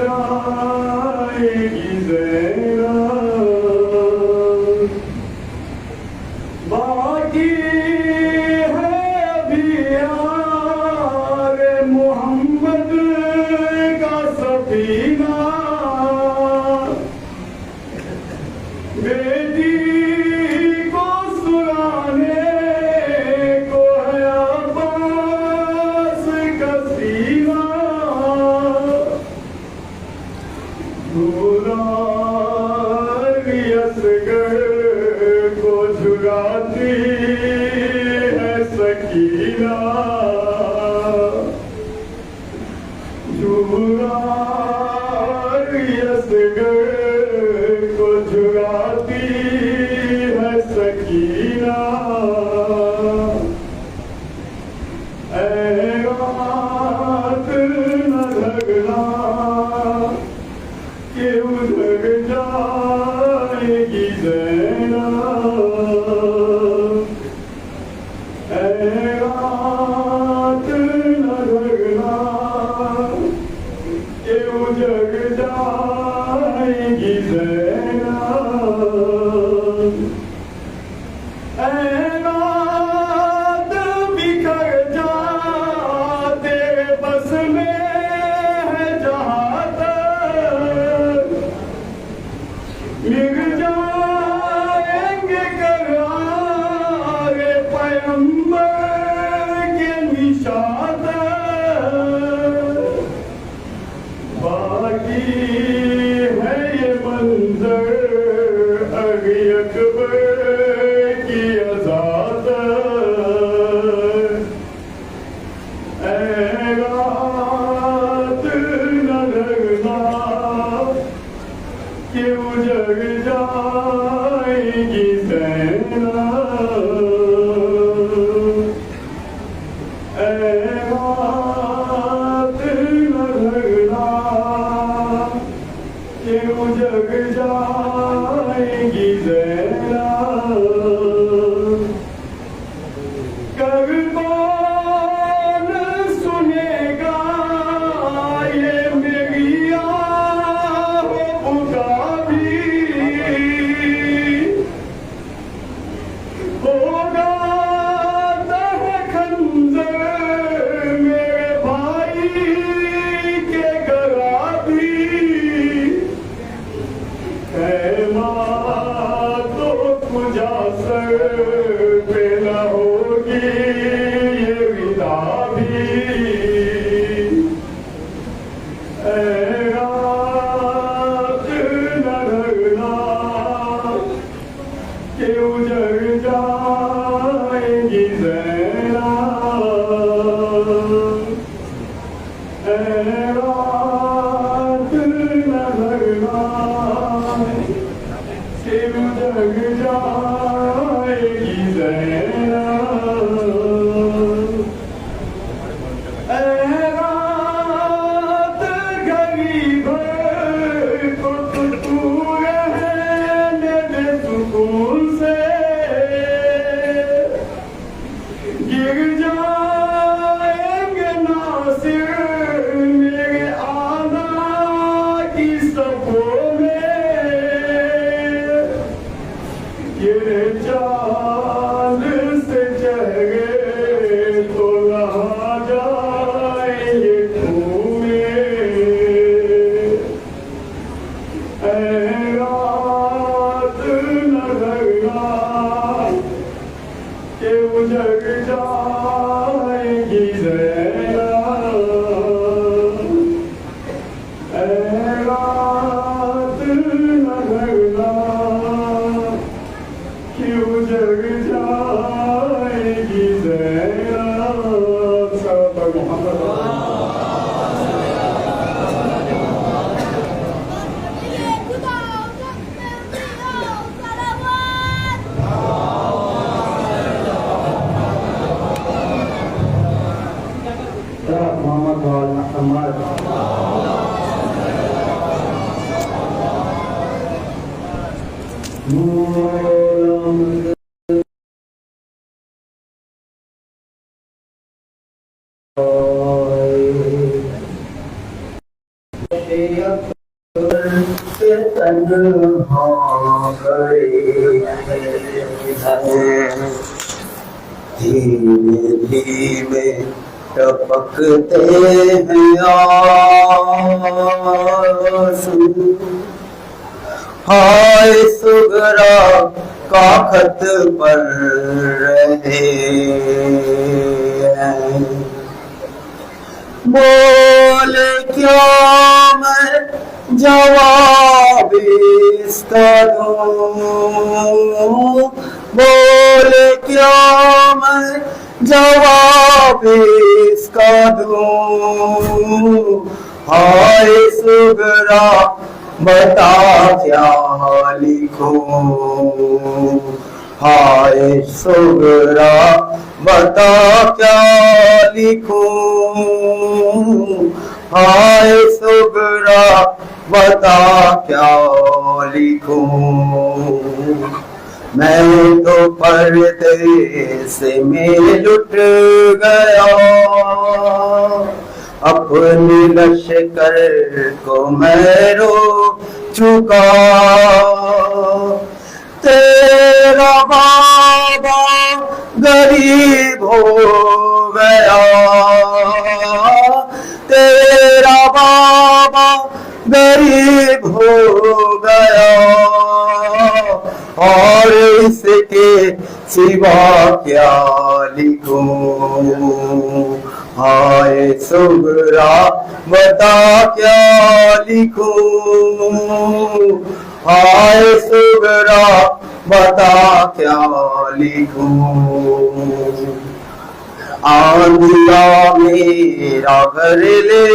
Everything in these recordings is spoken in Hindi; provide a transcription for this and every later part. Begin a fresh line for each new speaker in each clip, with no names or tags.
जाएगी ज़ैनब। बाकी है अभी यार मोहम्मद का सफीना, बेटी को सुलाने को है अब्बास का सीना। असगर को झुलाती है सकीना, असगर को झुलाती है सकीना। ऐ रात न लगना कि उजड़ जाएगी ज़ैनब। ऐ रात न लगना कि उजड़ जाएगी ज़ैनब। ऐ रात बिखर जा तेरे बस में है जहाँ तक, मिल जाएंगे करारे पैगंबर के निशात। बाकी है ये मंजर अभी अकबर की अज़ात। ऐ रात न लगना कि उजड़ जाएगी ज़ैनब। ऐ रात न लगना कि उजड़ जाएगी ज़ैनब। कब कौन सुनेगा ये मेरी आहों का भी, होगा तह खंजर मेरे भाई के गला भी। तो खुजा सर पे न होगी ये विदा भी। ऐ रात न लगना कि उजड़ जाएगी ज़ैनब। ऐ रात न लगना कि उजड़ जाएगी ज़ैनब। ऐ रात घड़ी भर को तू रहने दे सुकून से, गिर जाएंगे नासिर मेरे आना की सफों में। ये चांद से चेहरे तो नहा जाएंगे धुएं। ऐ रात न लगना कि उजड़ जाएगी ज़ैनब। ऐ रात न लगना कि उजड़ जाएगी ज़ैनब। सल्लल्लाहु मोहम्मद
धीमे धीमे टपकते हैं आंसू, हाय सुगरा का खत पर रहे हैं। बोले क्या मैं जवाब इसका दूं, बोले क्या मैं जवाब इसका दूं। हाय सुगरा बता क्या लिखूं, हाय सुगरा बता क्या लिखूं, हाय सुगरा बता क्या लिखूं। मैं तो परदेस में लुट गया, अपने लश्कर को मैं रो चुका। तेरा बाबा गरीब हो गया, तेरा बाबा गरीब हो गया, और इसके सिवा क्या लिखूं। हाय सुगरा बता क्या लिखूं, हाय सुगरा बता क्या लिखूं। आंधिया मेरा घर ले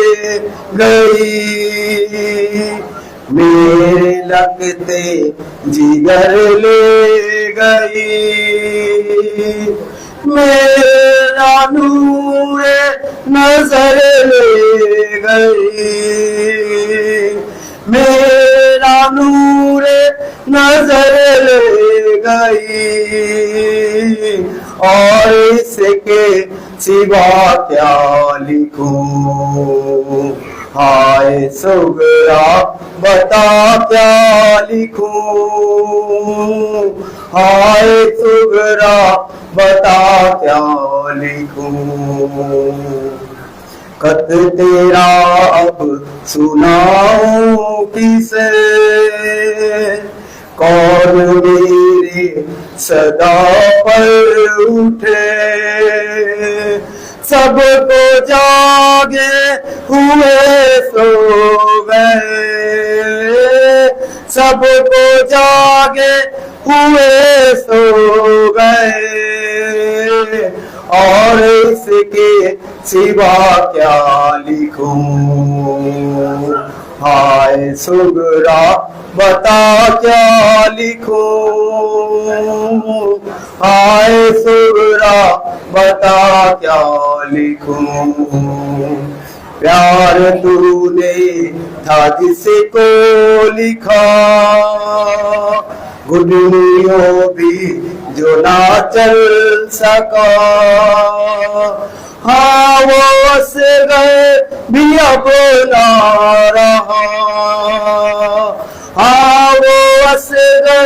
गई, मेरे लगते जिगर ले गई, मेरा नूर नजर ले गई, मेरा नूर नजर ले गई, और इसके सिवा क्या लिखूं। हाय सुगरा बता क्या लिखूं, हाय सुगरा बता क्या लिखूं। खत तेरा अब सुनाऊं किसे, कौन मेरी सदा पर उठे। सबको जागे हुए सो गए, सबको जागे हुए सो गए, और इसके सिवा क्या लिखूं। हाय सुगरा बता क्या लिखूं, हाय सुगरा बता क्या लिखूं। प्यार तूने था जिसको लिखा, गुडलियों भी जो ना चल सका। हाँ वो असगर भी अब ना रहा, हाँ वो असगर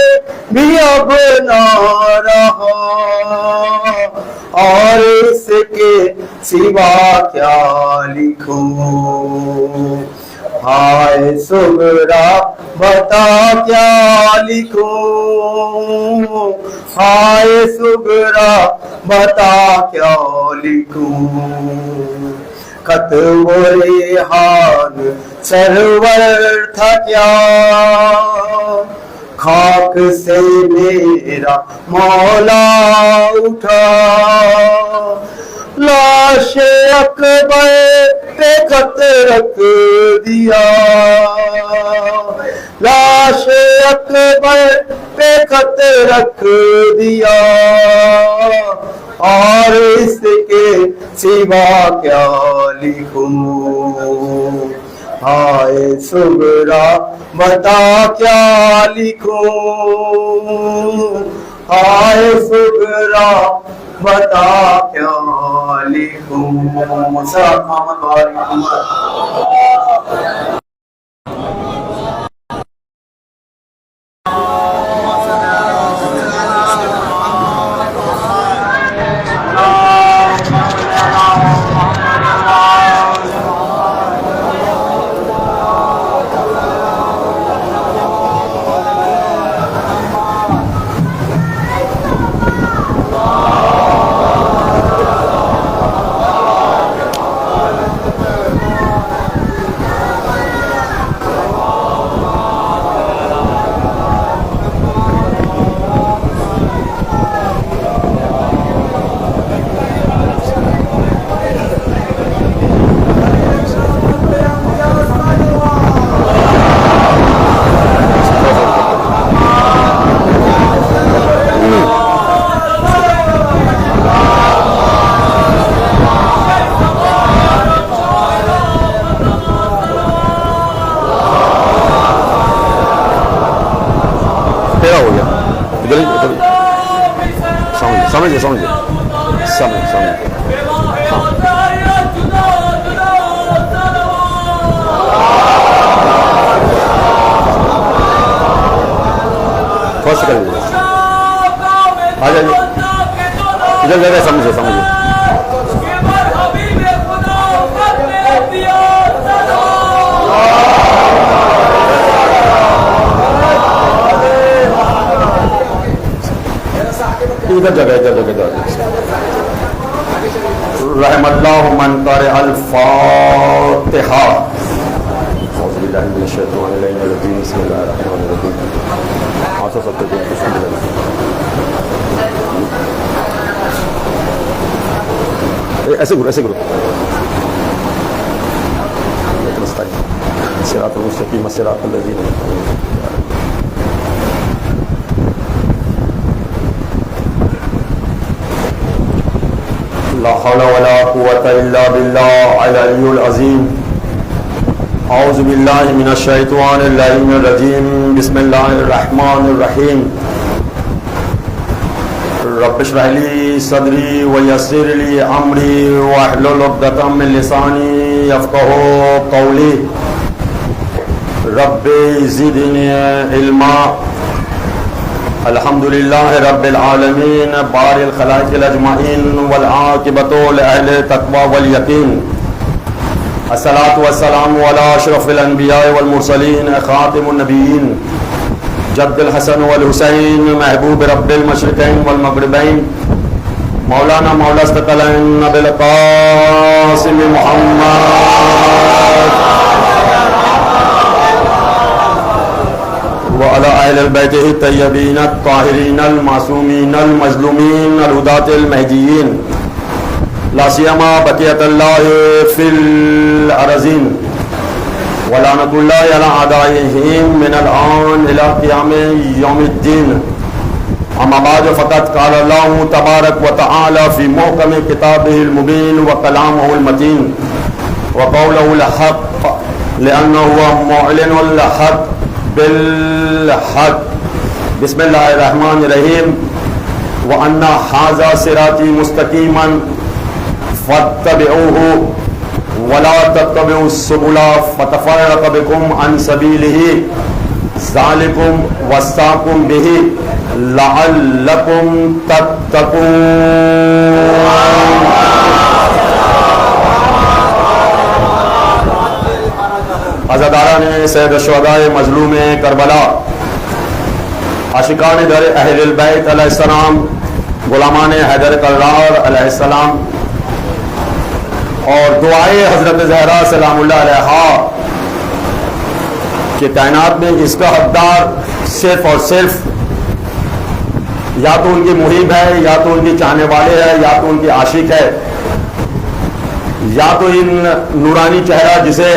भी अब ना रहा, और इसके सिवा क्या लिखूं। हाय सुगरा बता क्या लिखूं, हाय सुगरा बता क्या लिखूं। खत वो रेहान सरवर था क्या, खाक से मेरा मौला उठा। लाश अकबर पे खत रख दिया, लाश अकबर पे खत रख दिया, और इसके सिवा क्या लिखूं। हाय सुगरा बता क्या लिखूं, हाय सुगरा बता क्या लिखूं।
समझिए समझिए समझ थोड़ा सा कर लीजिए, आ जाइए इधर जगह, समझिए समझिए। इधर जगह रहमतुल्लाह मन करे अल फातिहा। ऐसे गुरु सिरातुल मुस्तकीम सिरातुल लज़ीना ला हौला वला कुव्वता इल्ला बिल्लाह अल-अलियुल अज़ीम। औज़ु बिल्लाहि मिनश शैतानिर रजीम। बिस्मिल्लाहिर रहमानिर रहीम। रब्बिश्रह ली सदरी व यस्सिर ली अमरी वहलुल उक़दतम मिन लिसानी यफ़क़हू क़ौली। रब्बि ज़िदनी इल्मा। अल्हम्दुलिल्लाहि रब्बिल आलमीन बारिल खलाइक़िल अजमाइन वल आक़िबतु लिअहलित तक़वा वल यक़ीन। अस्सलातु वस्सलामु अला अशरफिल अंबिया वल मुरसलीन खातिमुन नबिय्यीन जद्दुल हसन वल हुसैन महबूब रब्बिल मशरिक़ैन वल मग़रिबैन मौलाना मौलास्तक़लैन अबिल क़ासिम मुहम्मद व अला अहलिल बैतिही तय्यबीन अत्ताहिरीन अल मासूमीन अल मज़लूमीन अल हुदातिल महदीयीन ला सियमा बक़ियतुल्लाहि फिल अरज़ीन व लानतुल्लाहि अला अदाइहिम मिनल आन इला क़ियाम यौमिद्दीन। अम्मा बाद फ़क़द क़ाल अल्लाहु तबारक व तआला फ़ी मुहकम किताबिहिल मुबीन व कलामुहुल मतीन व क़ौलुहुल हक़्क़ लिअन्नहु मुअलिनुल हक़्क़ बिल हक़्क़। बिस्मिल्लाहिर रहमानिर रहीम। व अन्ना हाज़ा सिराती मुस्तक़ीमन फत्तबिऊहु वला तत्तबिउस सुबुला फतफ़र्रक़ बिकुम अन सबीलिही ज़ालिकुम वस्साकुम बिही लअल्लकुम तत्तक़ून। अज़ादाराने सैयद शुहदाए मज़लूमे करबला आशिकाने दर अहलिल बैत अलैहिस्सलाम गुलामाने हैदर कर्रार अलैहिस्सलाम और दुआए हजरत ज़हरा सलामुल्लाह अलैहा के कायनात में इसका हकदार सिर्फ और सिर्फ या तो उनकी मुहिब है, या तो उनके चाहने वाले हैं, या तो उनकी आशिक है, या तो इन नूरानी चेहरा जिसे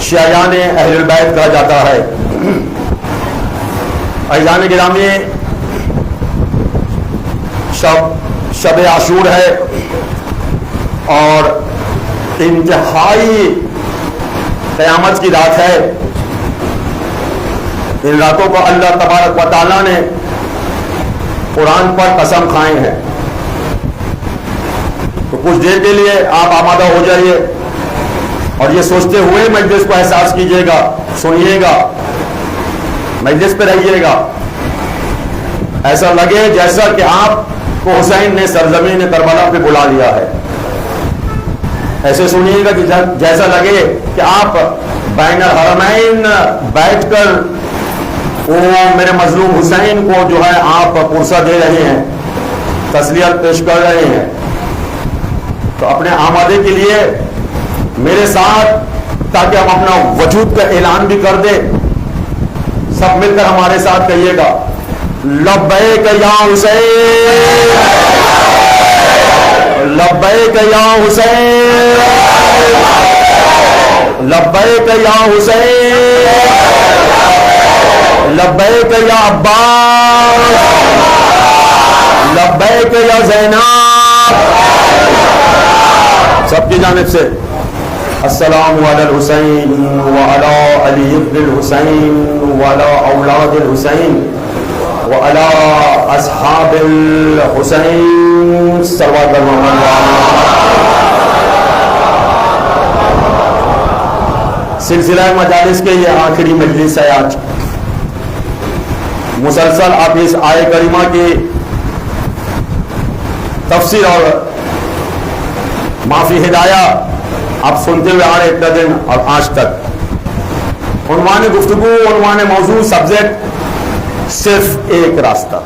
शियायाने अहलुल बैत कहा जाता है। अज़ान गिरामी शब आशूर है और इंतहाई क़यामत की रात है। इन रातों को अल्लाह तबारक व तआला ने कुरान पर कसम खाए हैं। तो कुछ देर के लिए आप आमादा हो जाइए और ये सोचते हुए मजलिस को एहसास कीजिएगा, सुनिएगा, मजलिस पे रहिएगा। ऐसा लगे जैसा कि आपको हुसैन ने सरजमीन करबला पे बुला लिया है। ऐसे सुनिएगा कि जैसा लगे कि आप बैनुल हरमैन बैठकर वो मेरे मजलूम हुसैन को जो है आप पुरसा दे रहे हैं, तस्लियत पेश कर रहे हैं। तो अपने आमादे के लिए मेरे साथ, ताकि हम अपना वजूद का ऐलान भी कर दे, सब मिलकर हमारे साथ कहिएगा लब्बैक या हुसैन, लब्बैक या हुसैन, लब्बैक या हुसैन, लब्बैक या अब्बास, लब्बैक या ज़ैनब। सबकी जानिब से अस्सलामु अलल हुसैन व अला अली इब्निल हुसैन व अला औलादिल हुसैन व अला अस्हाबिल हुसैन सल्लल्लाहु अलैहि वसल्लम। सिलसिला मजालिस के ये आखिरी मजलिस है आज। मुसलसल आप इस आय करीमा की तफसीर और माफी हिदाया आप सुनते हुए आ रहे इतना दिन और आज तक। उन्वाने गुफ्तगू, उन्वाने मौजू, सब्जेक्ट सिर्फ एक रास्ता।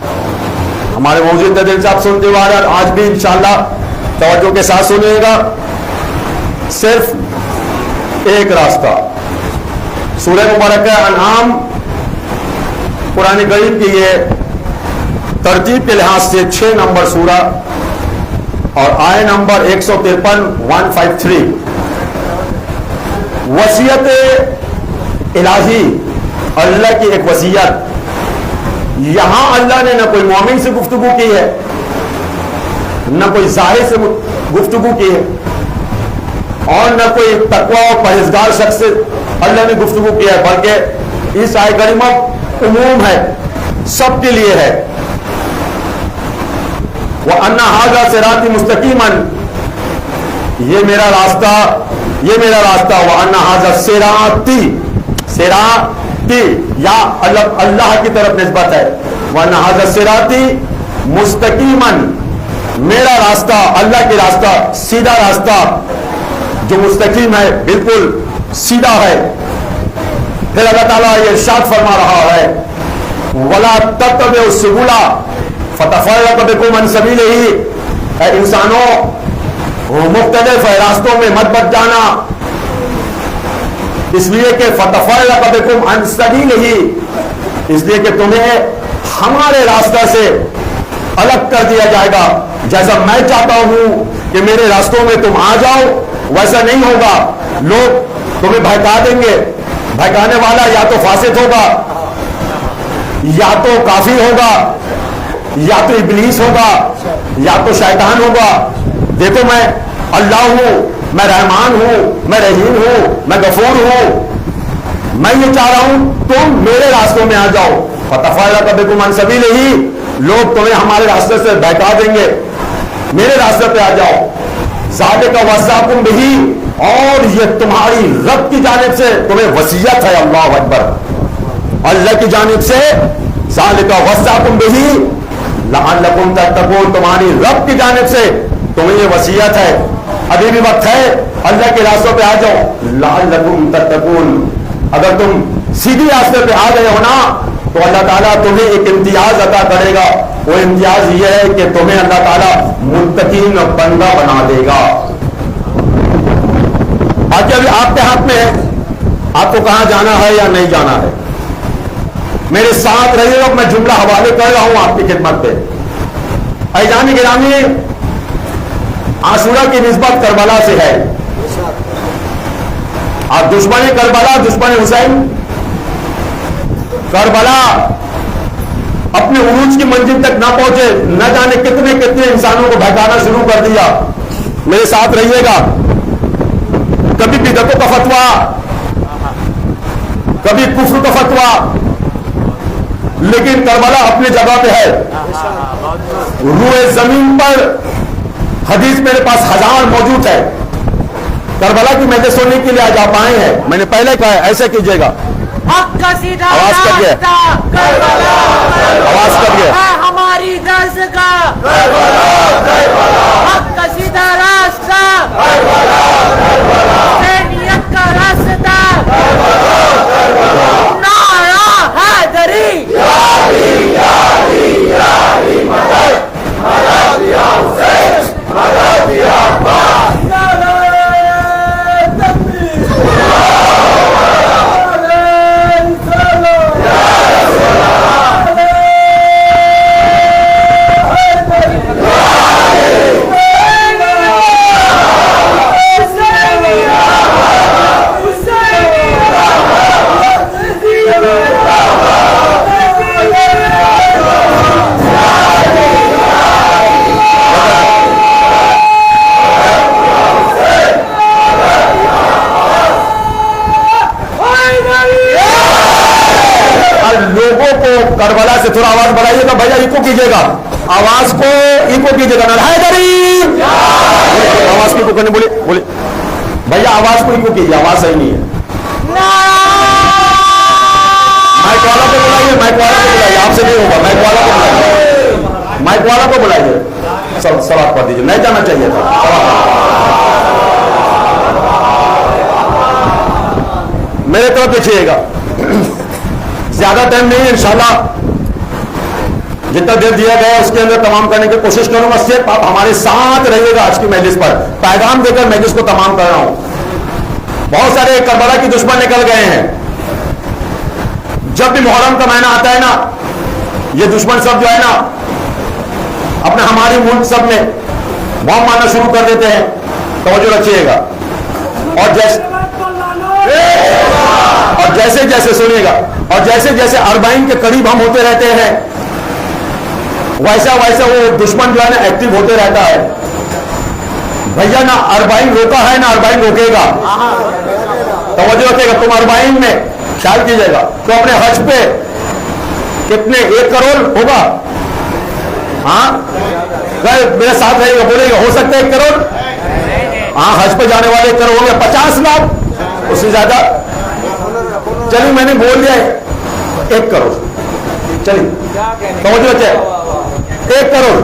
हमारे मौजू इतने दिन से आप सुनते हुए आ रहे, आज भी इंशाअल्लाह तवज्जो के साथ सुनिएगा। सिर्फ एक रास्ता। सूरह मुबारक अनआम कुरान करीम की ये तरतीब के लिहाज से 6 नंबर सूरा और आय नंबर 153 153। वसीयत इलाही, अल्लाह की एक वसीयत। यहां अल्लाह ने न कोई मोमिन से गुफ्तगू की है, न कोई जाहिर से गुफ्तगू की है, और न कोई तकवा और परहेजगार शख्स से अल्लाह ने गुफ्तगू किया है, बल्कि इस आय करीमा उमूम है, सबके लिए है। वह अन्ना हाजा सिराती मुस्तकीमन, ये मेरा रास्ता, ये मेरा रास्ता। वह अन्ना हाजा सिराती, सिराती या अल्लाह की तरफ निस्बत है। वह अन्ना हाजा सिराती मुस्तकीमन, मेरा रास्ता, अल्लाह की रास्ता, सीधा रास्ता जो मुस्तकीम है, बिल्कुल सीधा है। फिर अल्लाह ताला ये इरशाद फरमा रहा है, वला तत्तबिउ सुबुला फतफर्रक़ बिकुम अन सबीलिही, ऐ इंसानों मुख्तलिफ रास्तों में मत जाना, इसलिए कि फतफर्रक़ बिकुम अन सबीलिही, इसलिए कि तुम्हें हमारे रास्ते से अलग कर दिया जाएगा। जैसा मैं चाहता हूं कि मेरे रास्तों में तुम आ जाओ, वैसा नहीं होगा। लोग तुम्हें भड़का देंगे। भड़काने वाला या तो फासिद होगा, या तो काफिर होगा, या तो इब्लीस होगा, या तो शैतान होगा। देखो मैं अल्लाह हूं, मैं रहमान हूं, मैं रहीम हूं, मैं गफूर हूं। मैं ये चाह रहा हूं तुम मेरे रास्तों में आ जाओ। फतफर्रक़ बिकुम अन सबीलिही, लोग तुम्हें हमारे रास्ते से बहका देंगे, मेरे रास्ते पे आ जाओ। ज़ालिका वस्साकुम बिही, और ये तुम्हारी रब की जानिब से तुम्हें वसीयत है। अल्लाह अकबर, अल्लाह की जानिब से ज़ालिका वस्साकुम बिही लअल्लकुम तत्तकून, तुम्हारी रब की जानिब से तुम्हें ये वसीयत है। अभी भी वक्त है, अल्लाह के रास्तों पे आ जाओ। लअल्लकुम तत्तकून, अगर तुम सीधी रास्ते पे आ गए हो ना, तो अल्लाह ताला तुम्हें एक इम्तियाज अता करेगा। वो इम्तियाज ये है कि तुम्हें अल्लाह ताला मुत्तकीन बंदा बना देगा। बाकी अभी आपके हाथ में है, आपको कहां जाना है या नहीं जाना है। मेरे साथ रहिएगा, मैं जुमला हवाले कर रहा हूं आपकी खिदमत पे। ऐजानी गिरामी, आशूरा की निस्बत करबला से है। आप दुश्मन करबला, दुश्मन हुसैन, करबला अपने उरूज की मंजिल तक ना पहुंचे, न जाने कितने कितने इंसानों को भड़काना शुरू कर दिया। मेरे साथ रहिएगा। कभी बिदअतों का फतवा, कभी कुफ्र का फतवा, लेकिन करबला अपनी जगह पे है। रूए जमीन पर हदीस मेरे पास 1000 मौजूद है। करबला की मैंने सुनने के लिए आज आप आए हैं। मैंने पहले कहा है, ऐसे कीजिएगा। आवाज करिए, आवाज करिए।
हमारी दस्तगाह, हक का सीधा रास्ता, सैनियत का रास्ता, नारा हैदरी, यारी यारी यारी मदद, मदद या हुसैन, मदद या अब्बास। Yeah.
करबला से थोड़ा आवाज बढ़ाइएगा भैया, इको कीजिएगा, आवाज को इको कीजिएगा ना, हैदरी आवाज को इको करने बोले बोले भैया, आवाज को इको कीजिए, आवाज सही नहीं है। माइक वाला को बुलाइए, माइक वाला को बुलाइए, आपसे नहीं होगा, माइक वाला को बुलाइए, माइक वाला को बुलाइए, सब सवाल कर दीजिए, नहीं जाना चाहिए था। मेरे तरफ देखिएगा, ज्यादा टाइम नहीं, इंशाल्लाह जितना देर दिया गया उसके अंदर तमाम करने की कोशिश करूंगा। सिर्फ आप हमारे साथ रहिएगा, आज की मजलिस पर पैगाम देकर मजलिस को तमाम कर रहा हूं। बहुत सारे करबला की दुश्मन निकल गए हैं। जब भी मुहर्रम का महीना आता है ना, ये दुश्मन सब जो है ना, अपने हमारे मुल्क सब में बम मारना शुरू कर देते हैं। तवज्जो रखिएगा। और जैसे जैसे सुनिएगा, और जैसे जैसे 40 के करीब हम होते रहते हैं, वैसा वैसा वो दुश्मन जो है ना एक्टिव होते रहता है। भैया ना 40 रोका है ना 40 रोकेगा। तवज्जो रखिएगा। तुम 40 में ख्याल कीजिएगा तो अपने हज पे कितने 1 करोड़ होगा? हाँ, मेरे साथ रहेगा, बोलेगा हो सकता है 1 करोड़। हाँ, हज पे जाने वाले 1 करोड़ होंगे, 50 लाख, उससे ज्यादा। चलिए मैंने बोल दिया 1 करोड़, चलिए समझो, 1 करोड़,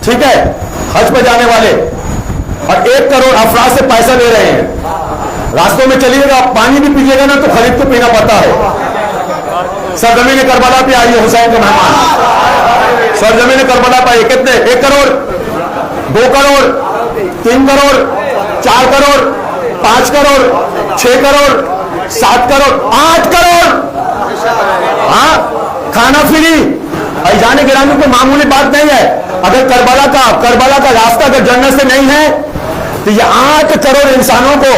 ठीक है। हज पे जाने वाले और 1 करोड़ अफराद से पैसा ले रहे हैं। रास्तों में चलिएगा, पानी भी पीजिएगा ना तो खरीद के पीना पड़ता है। सरजमीन करबला पे आइए, हुसैन के मेहमान सरजमीन करबला पे आइए। कितने? 1 करोड़, 2 करोड़, 3 करोड़, 4 करोड़, 5 करोड़, 6 करोड़, 7 करोड़, 8 करोड़। हाँ, खाना फ्री। जाने गिराने को मामूली बात नहीं है। अगर करबला का रास्ता अगर जन्नत से नहीं है तो ये 8 करोड़ इंसानों को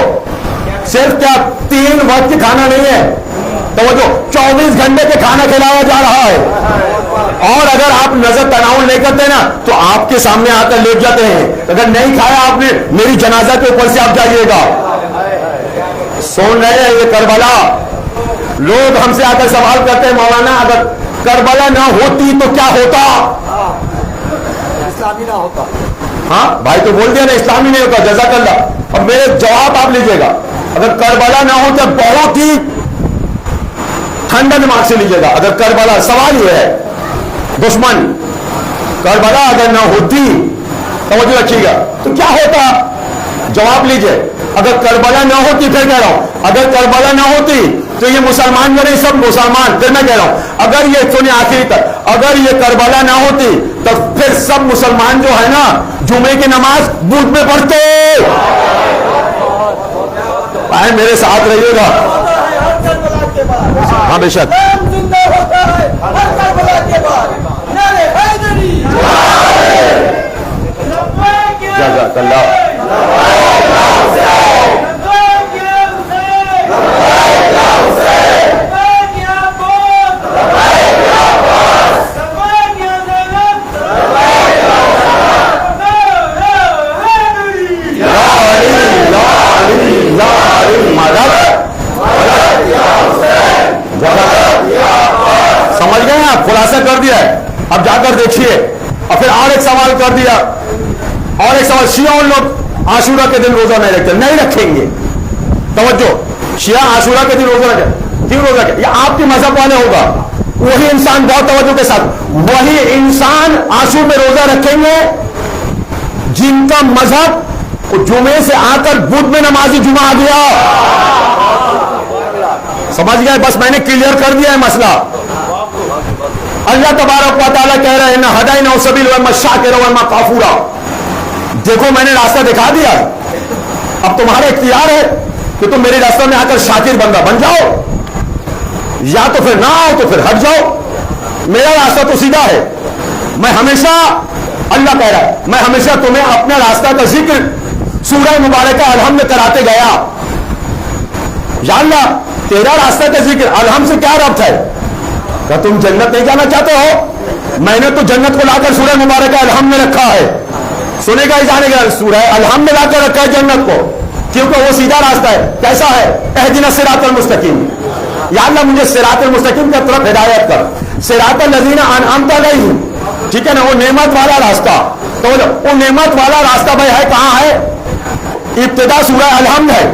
सिर्फ क्या 3 वक्त की खाना नहीं है, तो वो जो 24 घंटे के खाना खिलाया जा रहा है। और अगर आप नजर तनाव नहीं करते ना तो आपके सामने आकर लेट जाते हैं। अगर नहीं खाया आपने, मेरी जनाजा के ऊपर से आप जाइएगा। सुन रहे हैं ये करबला? लोग हमसे आकर सवाल करते हैं, मौलाना अगर करबला ना होती तो क्या होता?
इस्लामी ना होता।
हाँ भाई, तो बोल दिया ना, इस्लामी नहीं होता। जज़ाकल्लाह। अब मेरे जवाब आप लीजिएगा। अगर करबला ना हो तो बहुत ही ठंडा दिमाग से लीजिएगा। अगर करबला, सवाल ये है, दुश्मन करबला अगर ना होती, समझ रखिएगा, तो क्या होता? जवाब लीजिए। अगर करबला ना होती, फिर कह रहा हूं, अगर करबला ना होती तो ये मुसलमान जो नहीं, सब मुसलमान। फिर मैं कह रहा हूं, अगर ये सुनिए आखिरी तक, अगर ये करबला ना होती तो फिर सब मुसलमान जो है ना, जुमे की नमाज बूथ में पढ़ते। भाई मेरे साथ रहिएगा। हाँ बेशक। जज़ाकल्लाह। समझ गए आप? खुलासा कर दिया है। अब जाकर देखिए। और फिर और एक सवाल कर दिया, और एक सवाल, शिया उन लोग आशूरा के दिन रोजा नहीं रखते, नहीं रखेंगे। तवज्जो, शिया आशूरा के दिन रोजा रखे, क्यों रोजा रखे? ये आपके मजहब वाले होगा। वही इंसान, बहुत तवज्जो के साथ, वही इंसान आशूर में रोजा रखेंगे जिनका मजहब जुमे से आकर बुध में नमाजी जुमा आ गया। समझ गए? बस मैंने क्लियर कर दिया है मसला। अल्लाह तबारक व तआला कह रहे हैं ना, हदाई ना सबील व इम्मा शाकिरा व इम्मा काफूरा। देखो मैंने रास्ता दिखा दिया, अब तुम्हारा इख्तियार है कि तुम मेरे रास्ते में आकर शाकिर बंदा बन जाओ, या तो फिर ना आओ तो फिर हट जाओ। मेरा रास्ता तो सीधा है। मैं हमेशा, अल्लाह कह रहा है, मैं हमेशा तुम्हें अपना रास्ता का जिक्र सूरह मुबारक अलहम में कराते गया। या अल्लाह, तेरा रास्ता का जिक्र अलहम से क्या रब्त है? क्या तुम जन्नत नहीं जाना चाहते हो? मैंने तो जन्नत को लाकर सूरह मुबारक अलहम में रखा है। सुनेगा ही जानेगा, सूरह अलहम में लाकर रखा है जन्नत को, क्योंकि वो सीधा रास्ता है। कैसा है? एहदिना सिरातल मुस्तकीम। या अल्लाह मुझे सिरातुल मुस्तकीम की तरफ हिदायत कर। सिरातुल लज़ीना अनअमता अलैहिम, ठीक है ना, वो नेमत वाला रास्ता। तो वो नेमत वाला रास्ता भाई है कहां है? इब्तिदा सूरह अलहम्द है।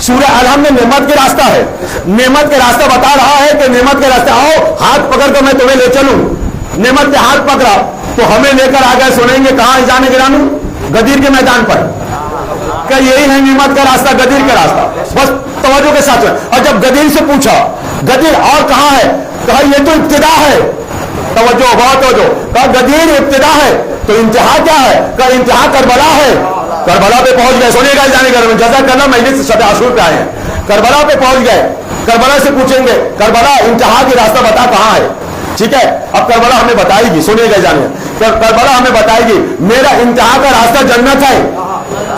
सूरह अलहम्द में नेमत के रास्ता है। नेमत के रास्ता बता रहा है कि नेमत के रास्ते आओ, हाथ पकड़ कर मैं तुम्हें ले चलूं। नेमत के हाथ पकड़ा तो हमें लेकर आ गए, सुनेंगे कहां जाने गिरानू? गदीर के मैदान पर। क्या यही है नेमत का रास्ता, गदीर का रास्ता? बस तवज्जो के साथ। और जब गदीर से पूछा गदीर और कहां है, कहा ये तो इब्तिदा है। तवज्जो, बहुत तवज्जो। कहा गदीर इब्तिदा है तो इंतहा क्या है? कहा इंतहा करबला है। करबला पे पहुंच गए, सुनिएगा जाने घर जजा करना मजलिस शब आशूर पे आए हैं। करबला पे पहुंच गए, करबला से पूछेंगे करबला इंतहा की रास्ता बता कहां है, ठीक है? अब करबला हमें बताएगी, सुनिएगा जाने करबला हमें बताएगी मेरा इंतहा का रास्ता जन्नत है।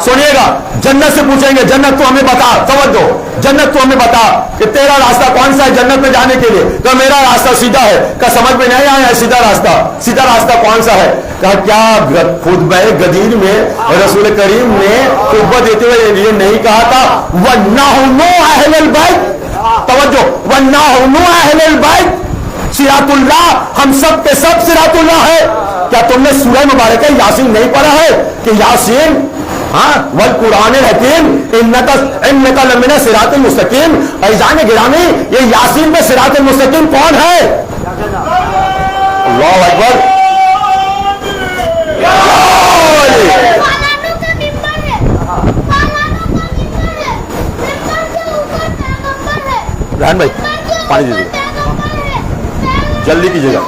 सुनिएगा, जन्नत से पूछेंगे जन्नत तो हमें बता, तवज्जो, जन्नत तो हमें बता कि तेरा रास्ता कौन सा है जन्नत में जाने के लिए? कहा मेरा रास्ता सीधा है। कहा समझ में नहीं आया है सीधा रास्ता, सीधा रास्ता कौन सा है? कहा क्या खुतबा गदीर में रसूल करीम ने खुतबा देते हुए ये नहीं कहा था वन्नाहुनु अहलुल बैत? तवज्जो, वन्नाहुनु अहलुल बैत सिरातुल्लाह, हम सब के सब सिरातुल्लाह है। क्या तुमने सूरह मुबारक यासीन नहीं पढ़ा है कि यासीन हाँ वल कुरान हकीम इन्नका लमिना सिरातुल मुस्तकीम? ऐजान गिरामी, ये यासीन में सिरातुल मुस्तकीम कौन है? अल्लाहु अकबर। रहन भाई पानी दीजिए, जल्दी कीजिएगा।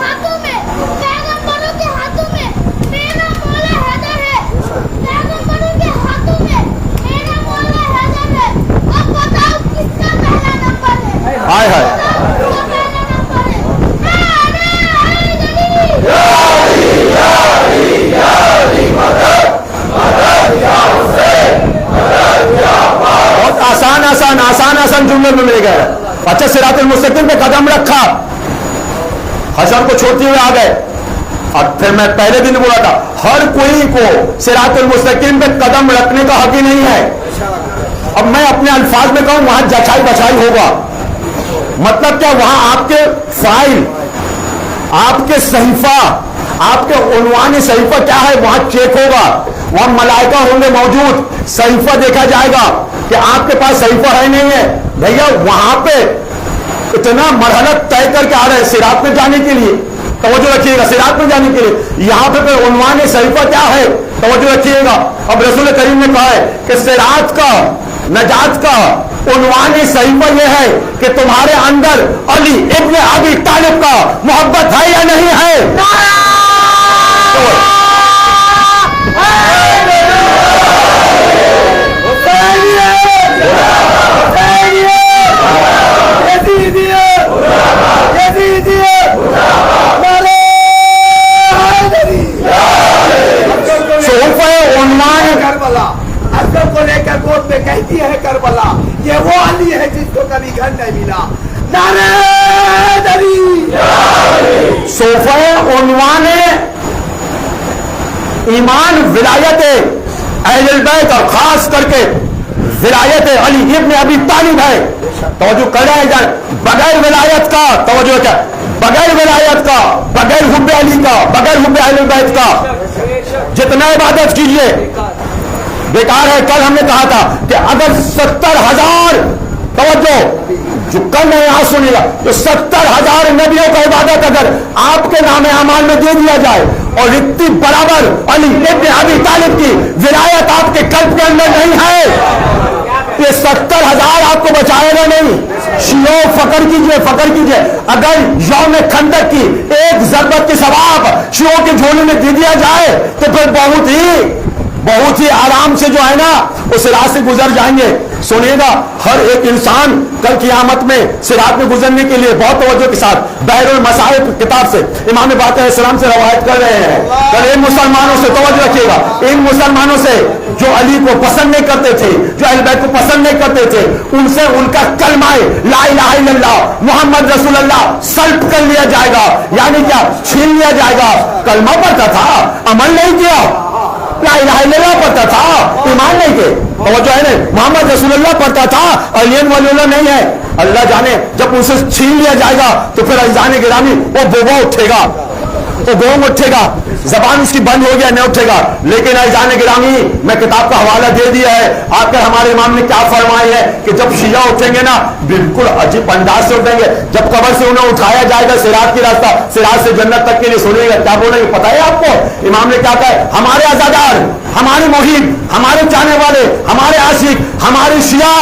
हाय हाय, बहुत आसान आसान आसान आसान जुमले में मिल गए। अच्छा, सिरातुल मुस्तकीम पे कदम रखा, हशर को छोड़ते हुए आ गए। और फिर मैं पहले दिन बोला था हर कोई को सिरातुल मुस्तकीम पे कदम रखने का हक ही नहीं है। अब मैं अपने अल्फाज में कहूं वहां जचाई बचाई होगा। मतलब क्या, वहां आपके फाइल, आपके सहीफा, आपके उन्वानी सहीफा क्या है वहां चेक होगा। वहां मलाइका होंगे मौजूद, सहीफा देखा जाएगा कि आपके पास सहीफा है नहीं है। भैया वहां पे इतना मरहलत तय करके आ रहे हैं सिरात में जाने के लिए, तवज्जो रखिएगा, सिरात में जाने के लिए। यहां पे फिर उन्वानी सहीफा क्या है, तवज्जो रखिएगा। अब रसूल करीम ने कहा है कि सिरात का, नजात का उन्वानी सहीफा यह है कि तुम्हारे अंदर अली इब्ने अबी तालिब का मोहब्बत है या नहीं है?
को लेकर गोद में कहती है करबला, ये वो अली है जिसको कभी घर नहीं मिला। नारे दरी
सोफे उन्वान ईमान विलायत अहले बैत और खास करके विलायत अली इब्ने अबी तालिब है। तवज्जो कर रहे हैं, बगैर विलायत का, तवज्जो क्या, बगैर विलायत का, बगैर हुब्बे अली का, बगैर हुब्बे अहले बैत का जितना इबादत कीजिए बेकार है। कल हमने कहा था कि अगर 70,000, तवज्जो जो कल नहीं आज सुनेगा, तो 70,000 नबियों का इबादत अगर आपके नाम अमाल में दे दिया जाए और इतनी बराबर अली इब्ने अबी तालिब की विलायत आपके कल्ब के अंदर नहीं है, ये 70,000 आपको बचाएगा नहीं। शियो फकर कीजिए, फकर कीजिए। अगर यौम खंदक की एक जरबत की सवाब शियो के झोले में दे दिया जाए तो फिर बहुत ही आराम से जो है ना उस रात से गुजर जाएंगे। सुनिएगा, हर एक इंसान कल क़यामत में सिरात में गुजरने के लिए बहुत तवज्जो के साथ बैरुल मसाइब किताब से इमाम बाक़र इस्लाम से रवायत कर रहे हैं। कल इन मुसलमानों से तवज्जो रखिएगा, इन मुसलमानों से जो अली को पसंद नहीं करते थे, जो अहले बैत को पसंद नहीं करते थे, उनसे उनका कलमा ला इलाहा इल्लल्लाह मुहम्मद रसूलुल्लाह सल्ब कर लिया जाएगा, यानी क्या छीन लिया जाएगा। कलमा पढ़ता था, अमल नहीं किया, ला इलाहा इल्लल्लाह पढ़ता था, ईमान नहीं के, और जो है ना मोहम्मद रसूलुल्लाह पढ़ता था, अलियन वलीउल्लाह नहीं है। अल्लाह जाने जब उनसे छीन लिया जाएगा तो फिर अजान गिरामी वो बोबा उठेगा, वो गोंग उठेगा, जबान उसकी बंद हो गया, नहीं उठेगा। लेकिन अजान गिरामी मैं किताब का हवाला दे दिया है, आकर हमारे इमाम ने क्या फरमाई है कि जब शिया उठेंगे ना बिल्कुल अजीब अंदाज से उठेंगे। जब कब्र से उन्हें उठाया जाएगा सिरात की रास्ता, सिरात से जन्नत तक के लिए सुनिएगा क्या बोलेंगे पता है आपको? इमाम ने क्या कहा? हमारे आजादार, हमारे मुहिब, हमारे चाहने वाले, हमारे आशिक, हमारे शिया,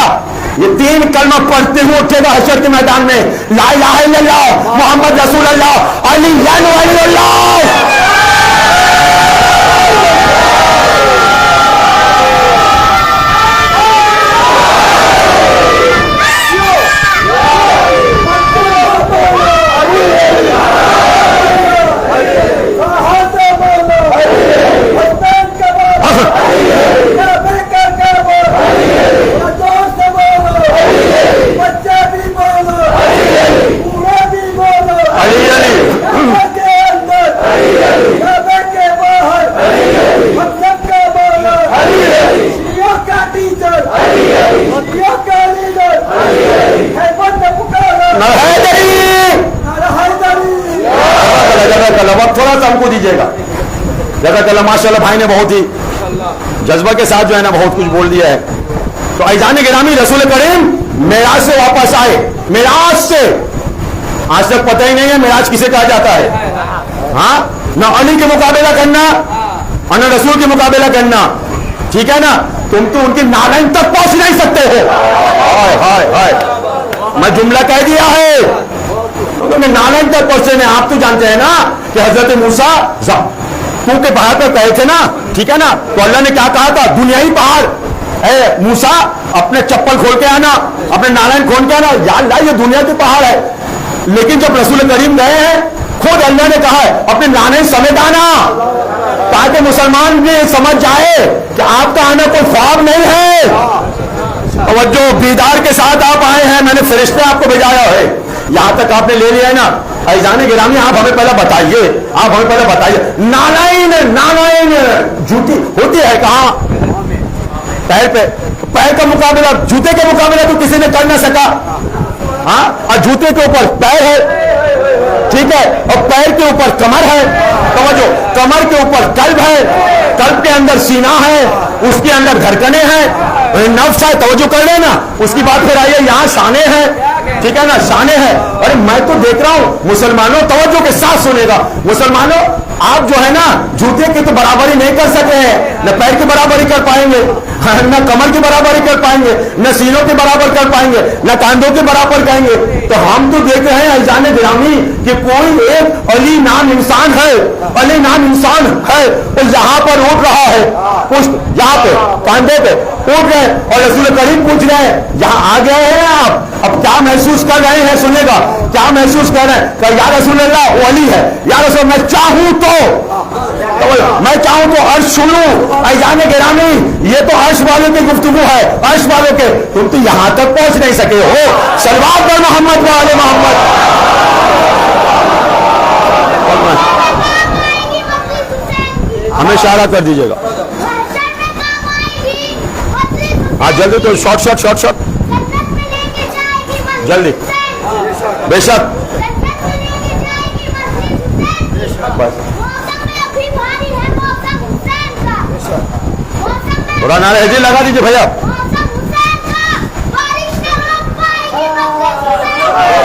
ये 3 कलमा पढ़ते हुए उठेगा हशर के मैदान में, ला इलाहा इल्लल्लाह मोहम्मद रसूलुल्लाह अली वलीउल्लाह। थोड़ा सा हमको दीजिएगा जज़ाकल्लाह। माशाल्लाह भाई ने बहुत ही जज्बा के साथ जो है ना बहुत कुछ बोल दिया है। तो अज़ान गिरामी रसूल करीम मेराज से वापस आए, मेराज से, आज तक पता ही नहीं है मेराज किसे कहा जाता है। हाँ, ना अली के मुकाबला करना और ना रसूल के मुकाबला करना, ठीक है ना? तुम तो उनकी नारायण तक पहुंच नहीं सकते हो। हाय हाय हाय, मैं जुमला कह दिया है, तुम्हें नारायण तक पहुंचे नहीं। आप तो जानते हैं ना कि हजरत मूसा तू के पहाड़ पर गए थे ना, ठीक है ना? तो अल्लाह ने क्या कहा था? दुनियाई पहाड़ है मूसा, अपने चप्पल खोल के आना, अपने नारायण खोल के आना। या अल्लाह ये दुनिया के पहाड़ है। लेकिन जब रसूल करीम गए हैं खुद अल्लाह ने कहा है अपने नारायण समेत आना, ताकि मुसलमान भी समझ जाए कि आपका आना कोई ख्वाब नहीं है और जो बीदार के साथ आप आए हैं, मैंने फरिश्ते आपको भेजाया है। यहां तक आपने ले लिया है ना। अज़ान गिरामी आप हमें पहले बताइए, आप हमें पहले बताइए, नारायण नारायण झूठी होती है कहां? पैर पे। पैर का मुकाबला जूते के मुकाबला तो किसी ने कर ना सका। हाँ, और जूते के ऊपर पैर है, ठीक है, और पैर के ऊपर कमर है, समझो, कमर के ऊपर कल्ब है, कल्ब के अंदर सीना है, उसके अंदर धड़कने हैं, नफ्स है, तवज्जो कर लेना। उसकी बात फिर आइए यहाँ शाने हैं, ठीक है ना, शाने हैं। अरे मैं तो देख रहा हूं मुसलमानों, तवज्जो के साथ सुनेगा मुसलमानों, आप जो है ना जूते की तो बराबरी नहीं कर सके हैं, न पैर की बराबरी कर पाएंगे, न कमर की बराबरी कर पाएंगे, न सीनों की बराबर कर पाएंगे, न कांधों के बराबर करेंगे। तो हम तो देख रहे हैं अज़ान गिरामी कि कोई एक अली नाम इंसान है, अली नाम इंसान है, तो यहाँ पर उठ रहा है, पुष्प यहाँ पे कांधे पे उठ रहे, और रसूल करीम पूछ रहे हैं यहाँ आ गए हैं आप, अब क्या महसूस कर रहे हैं? सुनेगा क्या महसूस कर रहे हैं? या रसूल अल्लाह वो अली है, या रसूल मैं चाहूं तो मैं चाहूं तो अर्श सुनूं। अज़ान गिरामी ये तो अर्श वालों की गुफ्तगू है, अर्श वालों के, तुम तो यहां तक पहुंच नहीं सके हो। सलवात पर मोहम्मद वाले मोहम्मद। हमें इशारा कर दीजिएगा। हाँ जल्दी, तो शॉर्ट शॉर्ट शॉर्ट शॉर्ट जल्दी, बेशक बस थोड़ा नारे हजी लगा दीजिए भैया।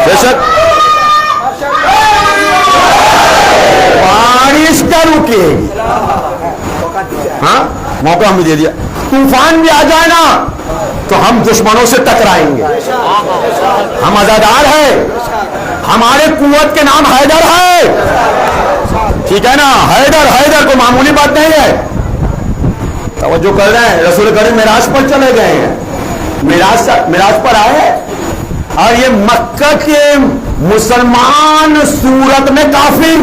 बेशक बारिश का रुकेगी, हाँ मौका हमें दे दिया। तूफान भी आ जाए ना तो हम दुश्मनों से टकराएंगे। हम आजादार है, हमारे कुव्वत के नाम हैदर है, ठीक है ना? हैदर हैदर को मामूली बात नहीं है। तवज्जो कर रहे हैं, रसूल करीम मिराज पर चले गए हैं, मिराज पर आए, और ये मक्का के मुसलमान सूरत में काफिर,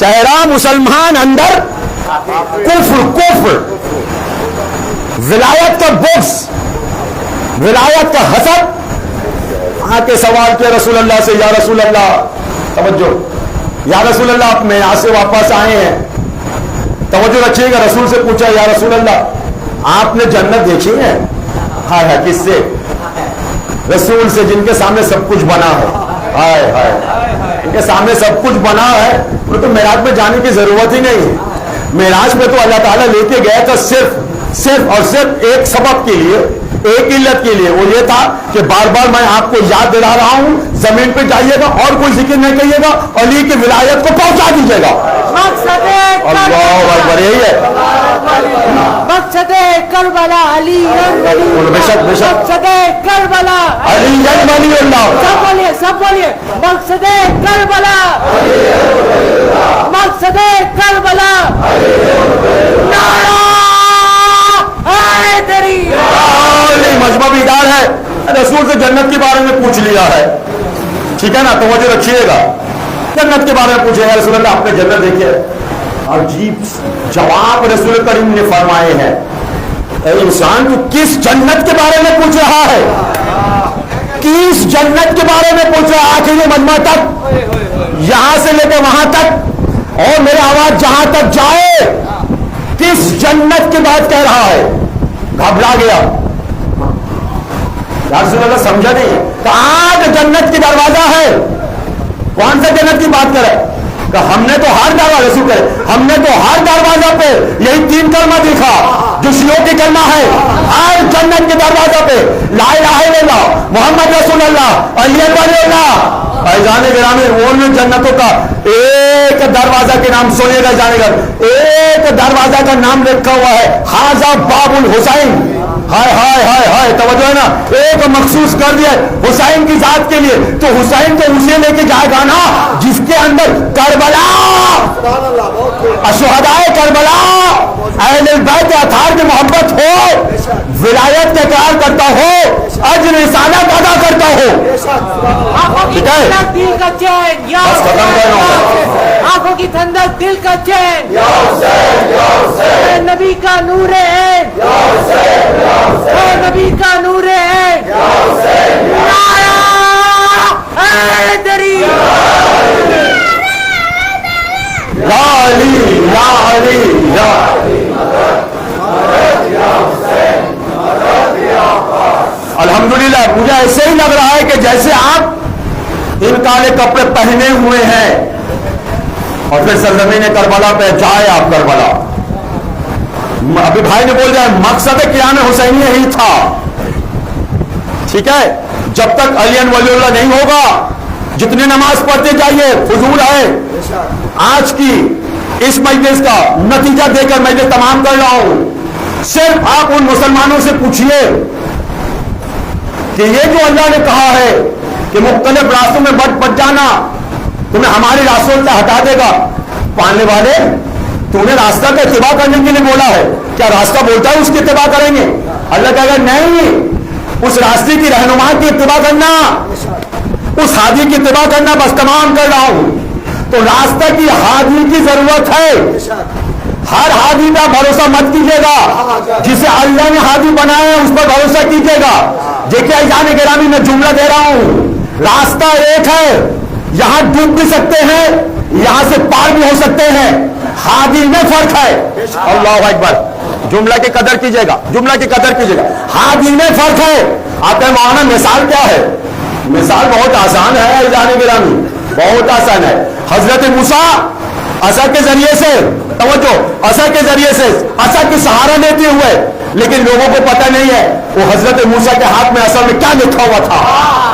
चेहरा मुसलमान, अंदर कुफ्र कुफ्र, विलायत का बुग़्ज़, विलायत का हसद। आके सवाल किया रसूल अल्लाह से, या रसूल अल्लाह, तवज्जो, या रसूल अल्लाह आप मेराज से वापस आए हैं, तवज्जो रखिएगा। रसूल से पूछा, या रसूल अल्लाह आपने जन्नत देखी है? हाँ है, किससे? रसूल से जिनके सामने सब कुछ बना है। हाय हाय, इनके सामने सब कुछ बना है, वो तो मेराज में जाने की जरूरत ही नहीं है। मेराज में तो अल्लाह ताला लेके गया था सिर्फ और सिर्फ एक सबब के लिए, एक इल्लत के लिए। वो ये था कि बार बार मैं आपको याद दिला रहा हूं, जमीन पे जाइएगा और कोई जिक्र नहीं करिएगा, अली की विलायत को पहुंचा दीजिएगा। अल्लाह अकबर, यही है
मकसद करबला अली
बेशक बेशक
मकसद करबला
अली वलीउल्लाह।
सब बोलिए मकसद करबला मकसद करबला नारा हैदरी।
मजहबी इदार है, रसूल से जन्नत के बारे में पूछ लिया है, ठीक है ना, तो वो जो रखिएगा जन्नत के बारे में पूछेगा, रसूल अल्लाह आपने जन्नत देखी है। अजीब जवाब रसूल करीम ने फरमाए हैं, इंसान को किस जन्नत के बारे में पूछ रहा है, किस जन्नत के बारे में पूछ रहा है, आखिरी मजमा तक, यहां से लेकर वहां तक और मेरी आवाज जहां तक जाए, किस जन्नत की बात कह रहा है। घबरा गया यार, समझा नहीं, कहां जन्नत की दरवाजा है, कौन सा जन्नत की बात करे, हमने तो हर दरवाजा रसूल करे, हमने तो हर दरवाजा पे यही 3 कलमा देखा जो शियों की कलमा है, हर जन्नत के दरवाजा पे ला इलाहा इल्लल्लाह मोहम्मद रसूलुल्लाह अली वलीउल्लाह। जाने गिरामी उन जन्नतों का एक दरवाजा के नाम सुनिएगा, जानेगा, एक दरवाजा का नाम लिखा हुआ है हाजा बाबुल हुसैन। हाय हाय हाय हाय, तवज्जो है ना, एक मखसूस कर दिया हुसैन की जात के लिए, तो हुसैन तो उसे लेके जाएगा ना जिसके अंदर करबला, अशुहदाए करबला, अहले बैत अतार की मोहब्बत हो, विलायत के करार करता हो, अज्र रिसालत अदा करता हो। ठीक है,
दिल का चैन, आंखों की ठंडक दिल का चैन, नबी का नूर है, नबी का नूर है, नारा हैदरी।
या अली या अली या अल्हम्दुलिल्लाह, मुझे ऐसे ही लग रहा है कि जैसे आप इन काले कपड़े पहने हुए हैं और फिर सरजमीन करबला पे जाए आप। करबला अभी भाई ने बोल दिया मकसद क़ियाम हुसैनी ही था, ठीक है, जब तक अली वलीउल्लाह नहीं होगा, जितने नमाज पढ़ते जाइए फजूल है। आज की इस मजलिस का नतीजा देकर मजलिस तमाम कर रहा हूं, सिर्फ आप उन मुसलमानों से पूछिए कि ये जो अल्लाह ने कहा है कि मुख्तलिफ रास्तों में बट जाना, तुम्हें हमारे रास्तों से हटा देगा, पाने वाले तूने रास्ता का इत्तिबा करने के लिए बोला है, क्या रास्ता बोलता है उसकी इत्तिबा करेंगे? अल्लाह कहेगा नहीं, उस रास्ते की रहनुमा की इत्तिबा करना, उस हादी की इत्तिबा करना, बस तमाम कर रहा हूं। तो रास्ता की हादी की जरूरत है, हर हादी का भरोसा मत कीजिएगा, जिसे अल्लाह ने हादी बनाया है उस पर भरोसा कीजिएगा। देखिए जाने गिरामी में जुमला दे रहा हूं, रास्ता एक है, यहां डूब भी सकते हैं, यहां से पार भी हो सकते हैं, हादी में फर्क है। अल्लाह अकबर, जुमला की कदर कीजिएगा, जुमला की कदर कीजिएगा, हादी में फर्क है। आपका माना मिसाल क्या है? मिसाल बहुत आसान है जाने गिरामी, बहुत आसान है। हजरत मूसा असा के जरिए से, तवज्जो, असा के जरिए से, असा की सहारा लेते हुए, लेकिन लोगों को पता नहीं है वो हजरत मूसा के हाथ में असल में क्या लिखा हुआ था,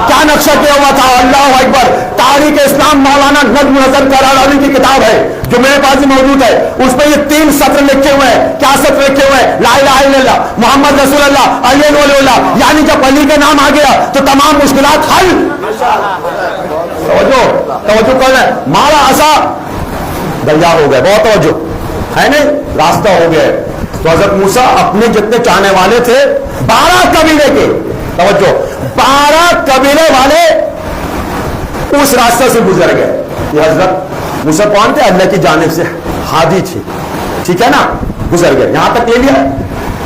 क्या नक्शा किया हुआ था। अल्लाह अकबर, तारीख इस्लाम मौलाना नज़्म नज़र करारावी की किताब है जो मेरे पास भी मौजूद है, उस पर ये 3 सत्र लिखे हुए हैं। क्या सत्र लिखे हुए हैं? ला इलाहा इल्लल्लाह मोहम्मद रसूलुल्लाह अली वलीउल्लाह, यानी जब अली का नाम आ गया तो तमाम मुश्किलात हल। तवज्जो तवज्जो कर रहे हैं, मारा असा दरिया हो गए, बहुत तवज्जो है नहीं, रास्ता हो गया। तो हजरत मूसा अपने जितने चाहने वाले थे 12 कबीले के, तवज्जो 12 कबीले वाले उस रास्ते से गुजर गए। ये हजरत मूसा कौन थे? अल्लाह की जानिब से हादी थी, ठीक है ना, गुजर गए, यहां तक ले लिया,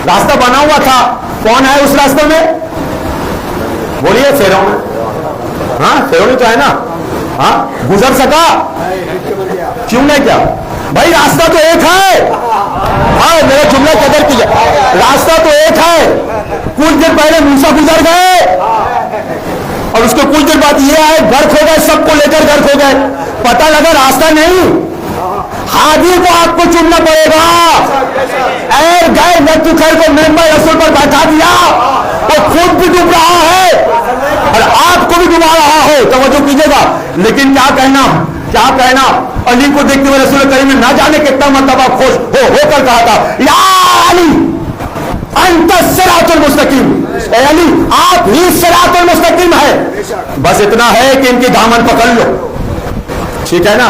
रास्ता बना हुआ था। कौन है उस रास्ते में? बोलिए फिरौन। हाँ फिरौन तो है ना, हाँ गुजर सका, क्यों नहीं? क्या भाई रास्ता तो एक है, हाँ मेरा जुमला कदर कीजिए, रास्ता तो एक है। कुछ दिन पहले मूसा गुजर गए, और उसके कुछ देर बाद ये आए, घर खो गए, सबको लेकर घर खो गए, पता लगा रास्ता नहीं, हादी को आपको चुनना पड़ेगा। ऐर गए नतुखर को मेंबर रसूल पर बैठा दिया, वो खुद भी डूब रहा है और आपको भी डुबा रहा है, तवज्जो कीजिएगा। लेकिन क्या कहना, अली को देखते हुए रसूल करीम ने ना जाने कितना मरतबा खुश होकर कहा था, या अली अंत सिरातुल मुस्तकीम, ए अली आप ही सिरातुल मुस्तकीम है। बस इतना है कि इनकी दामन पकड़ लो, ठीक है ना।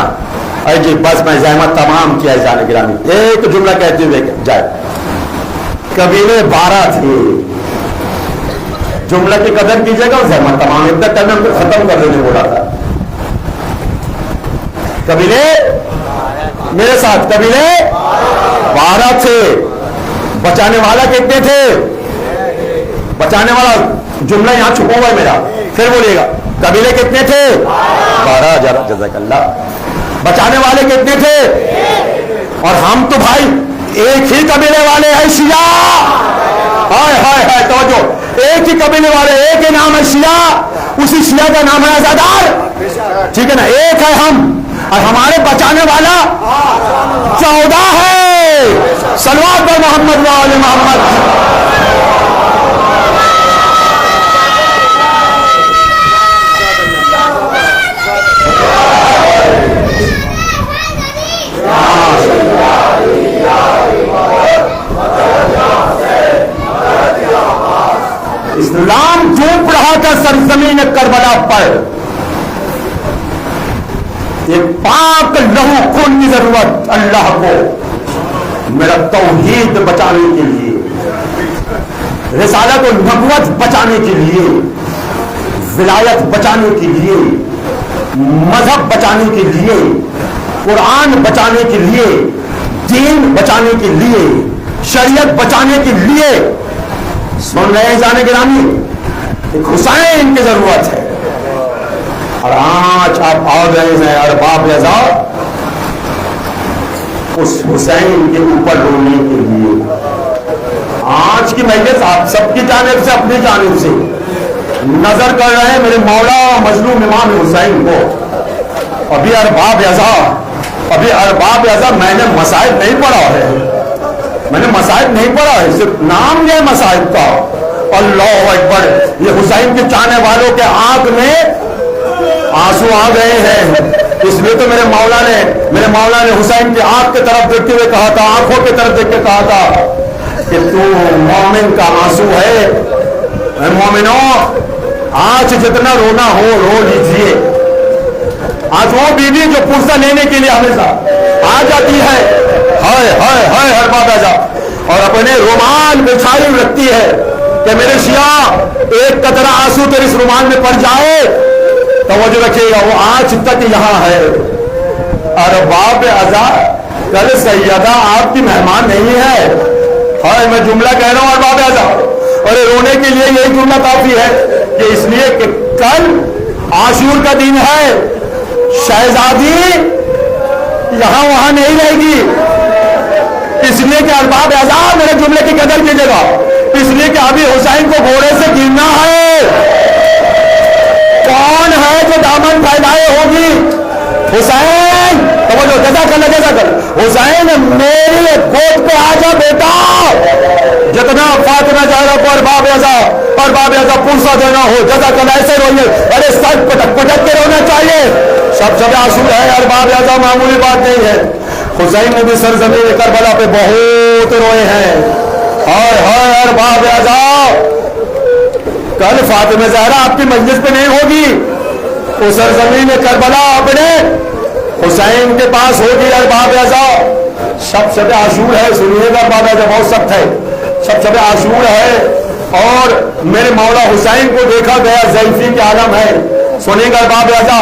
अरे जी बस मैं जहमत तमाम किया जाने गिरामी, एक जुमला कहते हुए जाए। कबीले 12 थे, जुमला की कदर कीजिएगा और जहमत तमाम इतना करना हमको खत्म कर देने बोला था। कबीले मेरे साथ, कबीले 12 थे। बचाने वाला कितने थे? बचाने वाला जुमला यहां छुपा हुआ है मेरा, फिर बोलिएगा। कबीले कितने थे? 12। जज़ाकल्लाह। बचाने वाले कितने थे? और हम तो भाई एक ही कबीले वाले हैं, शिया। हाय हाय हाय, तवज्जो, एक ही कबीले वाले, एक ही नाम है शिया, उसी शिया का नाम है आजादार, ठीक है ना। एक है हम, और हमारे बचाने वाला 14 है। सल्लल्लाहु अलैहि मोहम्मद वाले मोहम्मद। इस्लाम डूब रहा था सरजमीन करबला पर, एक पाक लहू खून की जरूरत अल्लाह को मेरा तौहीद बचाने के लिए, रिसालत और नबुवत बचाने के लिए, विलायत बचाने के लिए, मजहब बचाने के लिए, कुरान बचाने के लिए, दीन बचाने के लिए, शरीयत बचाने के लिए। सुन रहे जाने गिरामी, एक हुसैन की जरूरत है। और आज आप आ गए हैं अरबाब रज़ा उस हुसैन के ऊपर रोने के लिए। आज की मजलिस आप सबकी जानिब से, अपनी जानिब से नजर कर रहे हैं मेरे मौला मजलूम इमाम हुसैन को। अभी अरबाब रज़ा मैंने मसाइब नहीं पढ़ा है, मैंने मसाइब नहीं पढ़ा है, सिर्फ नाम है मसाइब का। अल्लाह अकबर, ये हुसैन के चाहने वालों के आंख में आंसू आ गए हैं। इसलिए तो मेरे मौला ने हुसैन की आंख की तरफ देखते हुए कहा था, आंखों की तरफ देख के कहा था कि तू मोमिन का आंसू है। मोमिनो, आज जितना रोना हो रो लीजिए। आज वो बीवी जो पुरसा लेने के लिए हमेशा आ जाती है, हाय हाय हाय हर बात आ जा, और अपने रुमाल बिछाई रखती है कि मेरे शिया एक कतरा आंसू तेरे इस रुमाल में पड़ जाए, तो वो जो रखिएगा वो आज तक यहां है। अरबाब रज़ा कल सैयदा आपकी मेहमान नहीं है। हाय मैं जुमला कह रहा हूं अरबाब रज़ा, और रोने के लिए यही जुमला काफी है कि इसलिए कि कल आशूर का दिन है, शहजादी यहां वहां नहीं रहेगी। इसलिए कि अरबाब रज़ा मेरे जुमले की कदर कीजिएगा, इसलिए कि अभी हुसैन को घोड़े से गिरना है। कौन है जो दामन फैलाए होगी? हुसैन, तो जो जजा कर हुसैन मेरी गोद पे आ जा बेटा। जितना फातिमा ज़हरा को अरबाब रज़ा पुरसा देना हो, जजा कर ऐसे रोइए, अरे सर पटक के रोना चाहिए। सब आंसू है, अरबाब रज़ा मामूली बात नहीं है। हुसैन ने भी सरजमीन करबला पे बहुत रोए हैं। हाय हाय अरबाब रज़ा, कल फातिमा ज़हरा आपकी मजलिस पे नहीं होगी, वो सरजमीन करबला अपने हुसैन के पास होगी। अरबाब रज़ा सब आशूर है, सुनिएगा अरबाब रज़ा बहुत सख्त है, सब आशूर है। और मेरे मौला हुसैन को देखा गया ज़ईफ़ी के आलम है। सुनिएगा अरबाब रज़ा,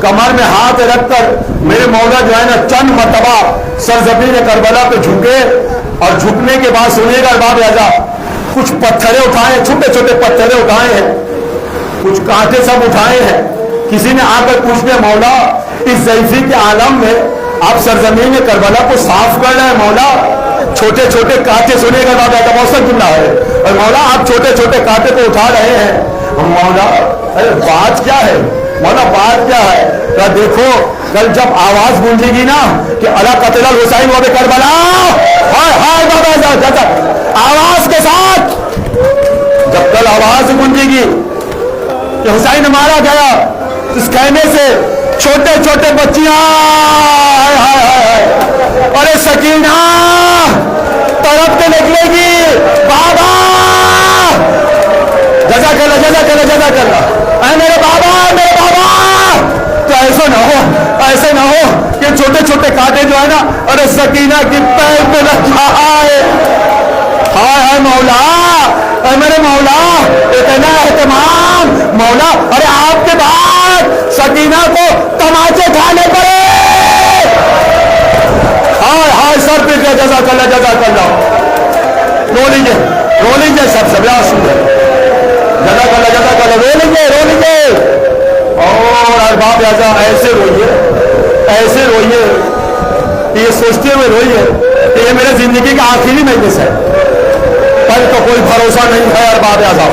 कमर में हाथ रखकर मेरे मौला जो है ना चंद मरतबा सरजमीन करबला पे झुके, और झुकने के बाद सुनिएगा अरबाब रज़ा कुछ पत्थरे उठाए, छोटे छोटे पत्थरे उठाए हैं, कुछ कांटे सब उठाए हैं। किसी ने आकर पूछ लिया, मौला इस ज़ईफ़ी के आलम में आप सरजमीन करबला को साफ कर रहे हैं मौला, छोटे छोटे कांटे, सुनिएगा बाबा का मौसम जुमला है, और मौला आप छोटे छोटे कांटे को उठा रहे हैं, मौला अरे बात क्या है मौला, बात क्या है? तो देखो कल जब आवाज गूंजेगी ना कि अला कतल हुसैन व करबला, हाय हाय बाबा, आवाज के साथ जब कल आवाज गूंजेगी कि हुसैन मारा गया, इस कहने से छोटे छोटे बच्चियां हाय हाय हाय, अरे सकीना तरफ के निकलेगी, बाबा जजा कर मेरे बाबा, मेरे बाबा। तो ऐसा ना हो कि छोटे छोटे कांटे जो है ना, अरे सकीना की पैर पे लग जाए। हाय हाय मौला, मेरे मौला इतना एहतमाम मौला, अरे आपके बाद सकीना को तमाचे खाने पड़े। हाय हाय सर पे जजा कर लो, रो लीजिए सब जजा कर लो, रो लीजिए। और अरबाब आज़ा ऐसे रोइए ये सोचते हुए रोइए कि ये मेरे जिंदगी का आखिरी मजलिस है, कल तो कोई भरोसा नहीं है। अरबाब आज़ा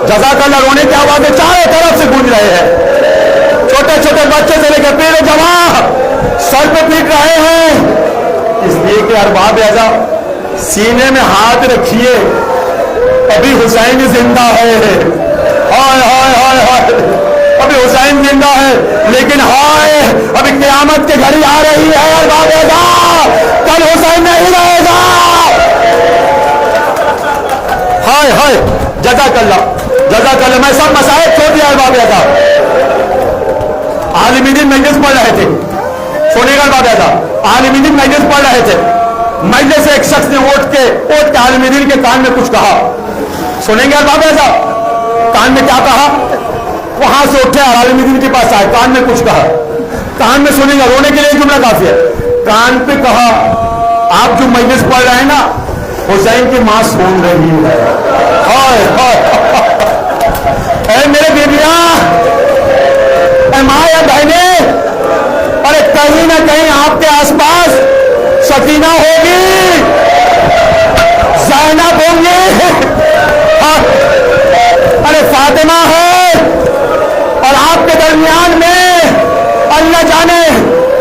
जज़ाकल्लाह रोने की आवाज़ें चारों तरफ से गूंज रहे हैं, छोटे छोटे बच्चे से लेकर पीर जवान सर पे पीट रहे हैं। इसलिए कि अरबाब आज़ा सीने में हाथ रखिए, अभी हुसैन जिंदा है। हाय हाय हाय हाय, अभी हुसैन जिंदा है, लेकिन हाय अभी क़यामत की घड़ी आ रही है। अरबाब आज़ा कल हुसैन नहीं रहेगा। हाय हाय जज़ाकल्लाह, मैं सब मसाइब छोड़ दिया। अरबाब आज़ा आलिमीन मजलिस पढ़ रहे थे, सुनिएगा अरबाब आज़ा आलिमीन मजलिस पढ़ रहे थे। मजलिस से एक शख्स ने उठ के आलिमीन के कान में कुछ कहा, सुनेंगे अरबाब आज़ा कान में क्या कहा? वहां से उठे आलिमीन के पास आए, कान में कुछ कहा, कान में सुनेगा, रोने के लिए जुमला काफी है। कान पे कहा, आप जो मजलिस पढ़ रहे हैं ना, हुसैन की मां सुन रही है। हाय हाय मेरे बेबियां, मां या बहने, अरे कहीं ना कहीं आपके आसपास सकीना होगी, ज़ैनब होंगी, अरे फातिमा है, और आपके दरमियान में अल्लाह जाने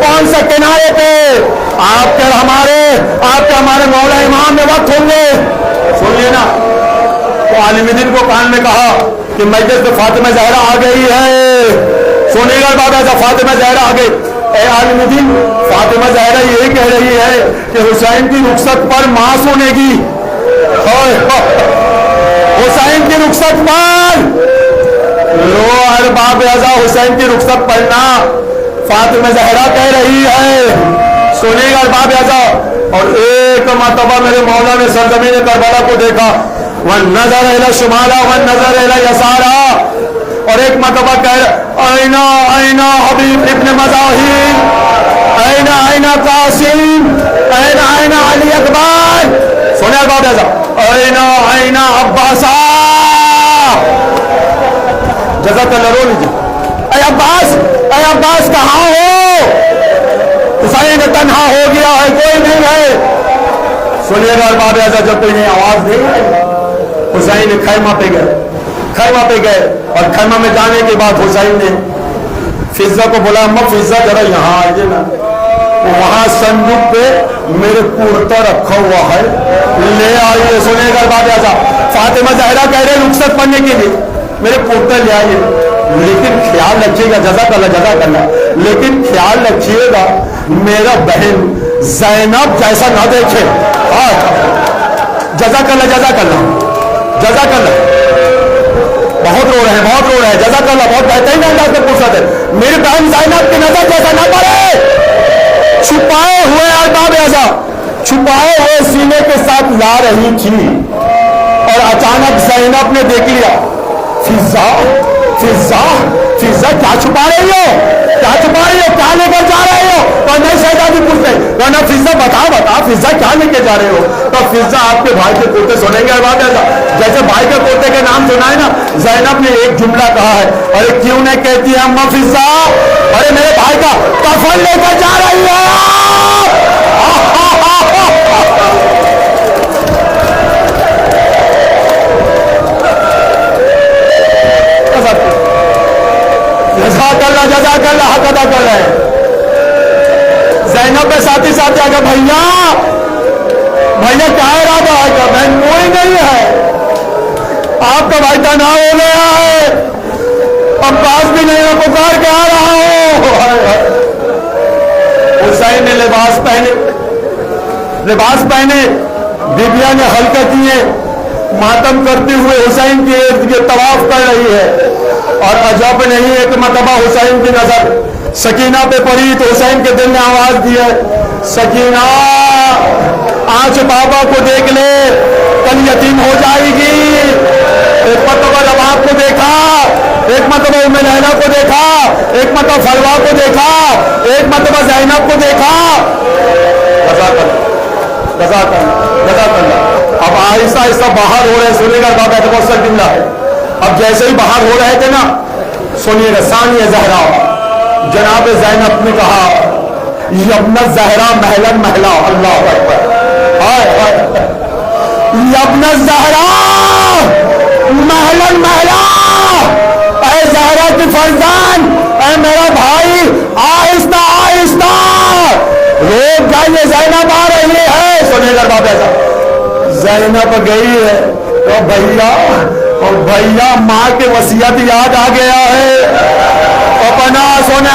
कौन सा किनारे पे आपके हमारे मौला इमाम में वक्त होंगे। सुनिए ना, तो आलिमीन को कान में कहा कि मस्जिद में फातिमा ज़हरा आ गई है। सुनिएगा बाबा, जब फातिमा ज़हरा आ गई, ए आलिमीन फातिमा ज़हरा ये कह रही है कि हुसैन की रुखसत पर मां सुनेगी। हुसैन की रुखसत पर लो, अरबाब आज़ा हुसैन की रुखसत पढ़ना फातिमा ज़हरा कह रही है। सुनिएगा अरबाब आज़ा, और एक मरतबा मेरे मौला ने सरजमीन करबला को देखा, वन नजर इला शुमाला वन नजर इला यसारा, और एक मरतबा कह आईना आईना हबीब इब्न मज़ाहिर, आईना आईना कासिम, आईना आईना अली अकबर। सुनिए अरबाब आज़ा, आईना आईना अब्बासा। जज़ाकल्लाह, रो लीजिए। अय अब्बास कहाँ हो? हुसैन तन्हा हो गया है, कोई नहीं है। सुनिएगा अरबाब आज़ा, जब कोई नहीं आवाज दे, हुसैन खैमा पे गए, और खैमा में जाने के बाद हुसैन ने फिजा को बोला, अम्मा फिजा जरा यहाँ आइए ना। वहां संदूक पे मेरे कुर्ता रखा हुआ है, ले आइए। सुनिएगा अरबाब आज़ा, फातिमा ज़हरा कह रहे रुखसत पढ़ने के लिए, मेरे कुर्ता ले आइए, लेकिन ख्याल रखिएगा, जज़ाकल्लाह, लेकिन ख्याल रखिएगा मेरा बहन ज़ैनब जैसा ना देखे। जज़ाकल्लाह, बहुत रो रहे हैं, जज़ाकल्लाह, बहुत बेहतरीन अंदाज में पूछा है, मेरी बहन ज़ैनब की नजर जैसा ना पड़े। छुपाए हुए अरबाब आज़ा छुपाए हुए सीने के साथ ला रही थी, और अचानक ज़ैनब ने देख लिया, फिजा क्या छुपा रही हो, क्या लेकर जा रहे हो? और नहीं शहजादी पूछते, वरना फिजा बता फिजा क्या लेके जा रहे हो? तो फिजा आपके भाई के पोते। सुनेंगे अरबाब आज़ा, जैसे भाई के पोते के नाम सुना है ना, ज़ैनब ने एक जुमला कहा है, अरे क्यों नहीं कहती है अम्मा फिजा, अरे मेरे भाई का कफन लेकर जा रही है। जज़ाकल्लाह जज़ाकल्लाह हक अदा कर रहे हैं। ज़ैनब के साथ ही साथ आगे भैया भैया क्या इरादा है? क्या बहन कोई नहीं है, आपका भाई तनाव हो गया है, अब पास भी नहीं है, पुकार के आ रहा हूं। हुसैन ने लिबास पहने, दिव्या ने हल्का किए, मातम करते हुए हुसैन के इर्द गिर्द तवाफ कर रही है। और अजब नहीं, एक मरतबा हुसैन की नजर सकीना पे पड़ी तो हुसैन के दिल ने आवाज दी है, सकीना आज बाबा को देख ले, कल यतीम हो जाएगी। एक मरतबा जब आपको देखा, एक मरतबा उम्मे लैला को देखा, एक मरतबा फलवा को देखा, एक मरतबा ज़ैनब को देखा। अब आहिस्ता आहिस्ता बाहर हो रहे, सुनिएगा बाबा तो बहुत सल्ला है। अब जैसे ही बाहर हो रहे थे ना, सुनिएगा सानिया ज़हरा जनाब ज़ैनब ने कहा, यब्न ज़हरा महलन महला, अल्लाह अकबर, यब्न ज़हरा महलन महला, ऐ ज़हरा की फरजान, ऐ मेरा भाई आहिस्ता आहिस्ता रोक जाइए, ज़ैनब आ रही है। सुनिएगा बाबा ऐसा ज़ैनब गई है तो भैया माँ के वसीयत याद आ गया है। अपना सोने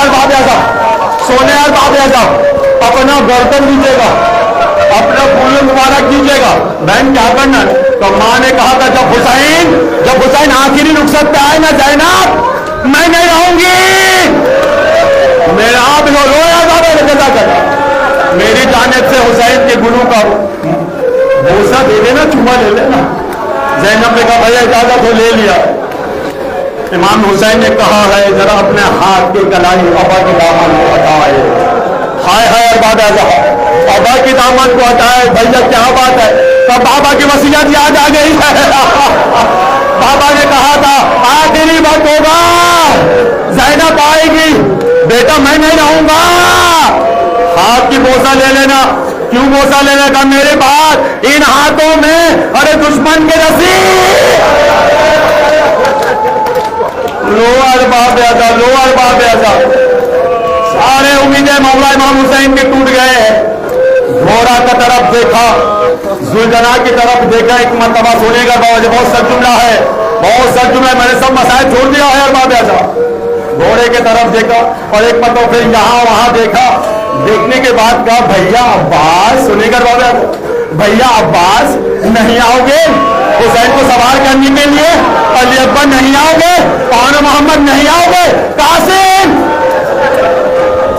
अपना बर्तन दीजिएगा, अपना फूल मुबारक दीजिएगा। बहन क्या करना? तो माँ ने कहा था जब हुसैन आखिरी रुखसत पे आए ना, ज़ैनब मैं नहीं रहूंगी, मेरा आप रोया बाबा ने जजा कर, मेरी जानिब से हुसैन के गुरु का भूसा दे देना, चुमा ले लेना। ज़ैनब ने कहा भैया इजाजत हो, ले लिया। इमाम हुसैन ने कहा है जरा अपने हाथ की कलाई बाबा के दामन को हटाए। हाय हाय अरबाद बाबा के दामन को हटाए। भैया क्या बात है? तब बाबा की वसीयत याद आ गई है। बाबा ने कहा था आखिरी वक्त होगा, ज़ैनब आएगी, बेटा मैं नहीं रहूंगा, हाथ की बोसा ले लेना। क्यों बोसा लेने का? मेरे बाद इन हाथों में अरे दुश्मन के रस्सी। लोअर बाप ऐसा सारे उम्मीदें मौला इमाम हुसैन के टूट गए हैं। घोड़ा का तरफ देखा, जुलजना की तरफ देखा, एक मरतबा सुनेगा बाबा, बहुत सर जुमला है, मैंने सब मसाइल छोड़ दिया है। बाबा ऐसा घोड़े के तरफ देखा और एक मरतबा फिर यहाँ वहां देखा। देखने के बाद कहा भैया अब्बास, सुनेगा बाबा, भैया अब्बास नहीं आओगे हुसैन को सवार करने के लिए? अली अब्बा नहीं आओगे? कौन मोहम्मद नहीं आओगे? कासिम,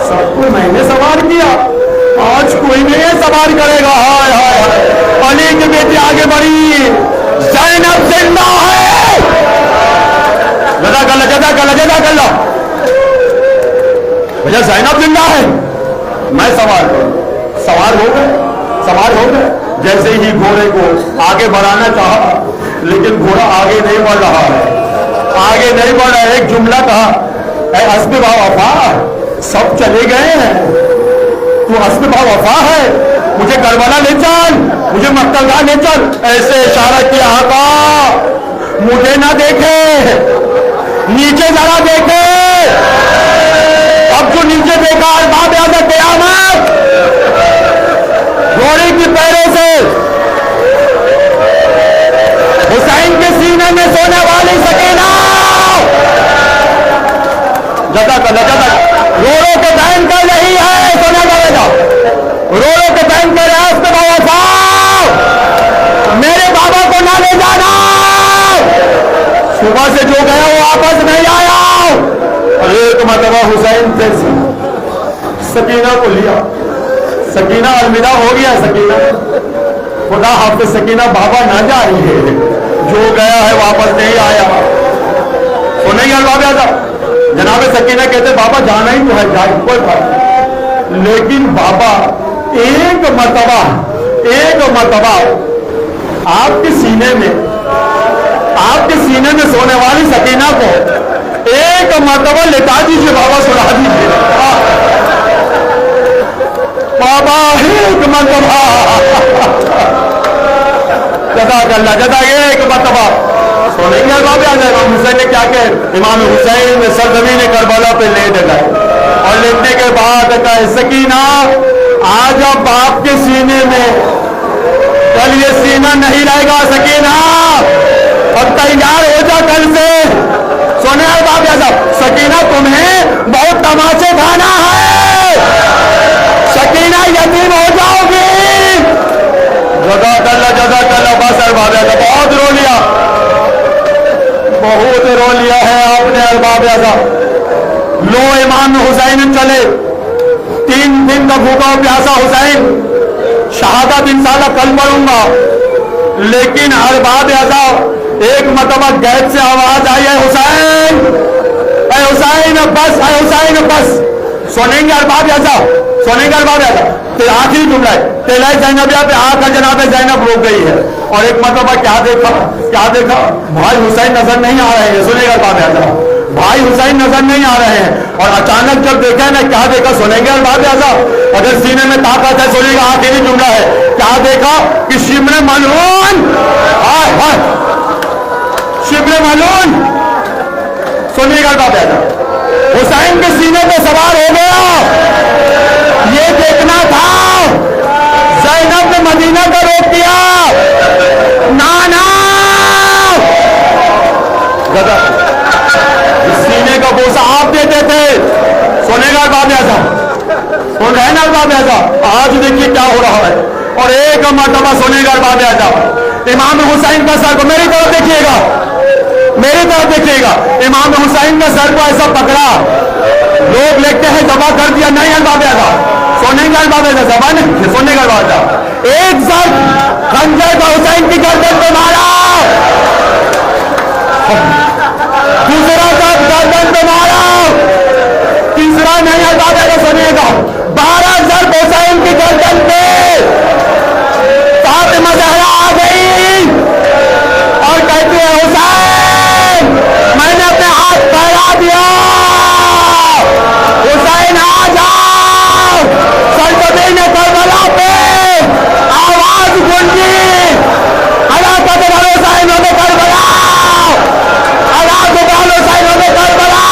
सबको मैंने सवार किया, आज कोई नहीं सवार करेगा। हाय हाय हाय, अली की बेटी आगे बढ़ी, ज़ैनब जिंदा है। जदा कल्ला भैया ज़ैनब जिंदा है, मैं सवार हो गए। जैसे ही घोड़े को आगे बढ़ाना चाहा, लेकिन घोड़ा आगे नहीं बढ़ रहा है। एक जुमला कहा, ऐ हस्ब बा वफा, सब चले गए हैं, तू हस्ब बा वफा है, मुझे करबला ले चल, मुझे मक्का ले चल। ऐसे इशारा किया, आका मुझे ना देखे, नीचे जरा देखे। अब जो नीचे देखा अरबाब याद क़यामत, घोड़े की पैरों से हुसैन के सीने में सोने वाली सकीना जदा रोड़ों के बहन कर रही है। सोने वाले रोड़ों के बहन कर रहा है, मेरे बाबा को ना ले जाना, सुबह से जो गया वो वापस नहीं आया। और एक मरतबा हुसैन से सकीना को लिया, सकीना अलविदा हो गया। सकीना खुदा हाफिज, सकीना बाबा ना जा रही है, जो गया है वापस नहीं आया। सुनेंगे बाबा था जनाब सकीना कहते बाबा जाना ही तो है, जाए कोई बात, लेकिन बाबा एक मरतबा आपके सीने में सोने वाली सकीना को एक मरतबा लेटा दीजिए बाबा, सुना दीजिए बाबा, एक मरतबा जदा एक मरतबा सुनेंगे। बाबा आ जाए हुसैन ने क्या कहे, इमाम हुसैन ने सरजमी ने करबला पे लेट गए और लेटने के बाद कहे सकीना आज अब बाप के सीने में, कल ये सीना नहीं रहेगा सकीना, अब तैयार हो जा कल से। सोने और बाप साहब, सकीना तुम्हें बहुत तमाचे खाना है, सकीना यतीम हो जाओगी। जगह कल्ला बस अरबाब साहब बहुत रो लिया, बहुत रो लिया है आपने अरबाब साहब। लो इमाम हुसैन चले, 3 दिन का भूखा प्यासा हुसैन, शहादत इंशाल्लाह कल पढ़ूंगा, लेकिन अरबाब साहब एक मतबा गैस से आवाज आई है हुसैन, ऐ हुसैन बस, ऐ हुसैन बस। सुनेंगे अरबाब साहब, सुनेंगे अरबाब साहब। तो आखिरी जुमला है, तेलाई जैनबिया पे आकर जनाब जैनब रोक गई है और एक मतबा क्या देखा, भाई हुसैन नजर नहीं आ रहे हैं। सुनेगा अरबाब साहब, भाई हुसैन नजर नहीं आ रहे हैं और अचानक जब देखा ना, क्या देखा सुनेंगे अरबाब साहब। अगर सीने में ताकत है सुनेगा, आखिरी जुमला है, क्या देखा कि शिब्र मलून, शिब्र मलून। सुनिएगा अरबाब साहब, हुसैन के सीने पे सवार हो गया, ये देखना था। ज़ैनब ने मदीना का रोक दिया, नाना सीने का बोसा आप देते थे। सुनेगा अरबाब साहब, सुन रहे ना अरबाब साहब, आज देखिए क्या हो रहा है। और एक मर्तबा सुनेगा अरबाब साहब, इमाम हुसैन का सर को, मेरी तरफ देखिएगा, मेरी तरफ देखिएगा, इमाम हुसैन का सर को ऐसा पकड़ा, लोग लिखते हैं दबा कर दिया, नहीं अरबाब साहब, सुनेंगे अरबाब साहब, सुनेगा अरबाब साहब, एक सर खंजर का हुसैन की गर्दन पे मारा, दूसरा सर गर्दन पे मारा, तीसरा नहीं अरबाब साहब सुनिएगा, 12 सर हुसैन की गर्दन पे। फातिमा ज़हरा आ गई और कहती है हुसैन मैंने अपने हाथ फैला दिया, हुसैन आ जाओ। सरकती ने करबला पे आवाज गूंजी, अला कदर हुसैन होने करबला, अला कदर हुसैन होने करबला।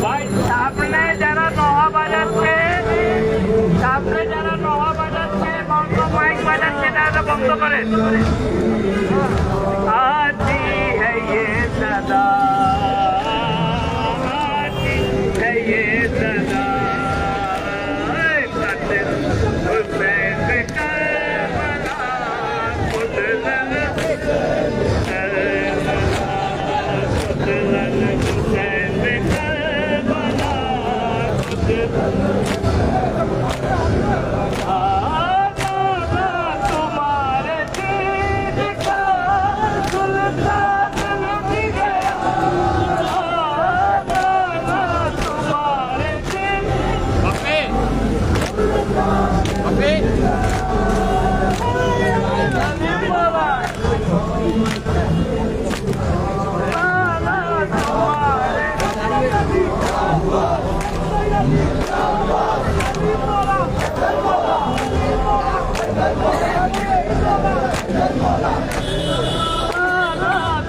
ভাই সামনে যারা নোহা বাজাচ্ছে বন্ধ মাইক বাজাচ্ছে তারা বন্ধ করে आती है ये सदा आती है ये सदा कत्ल हुसैन करबला कुतलन हुसैन करबला तुम्हारे दीद का सुल्तान लुट गया तुम्हारे दीद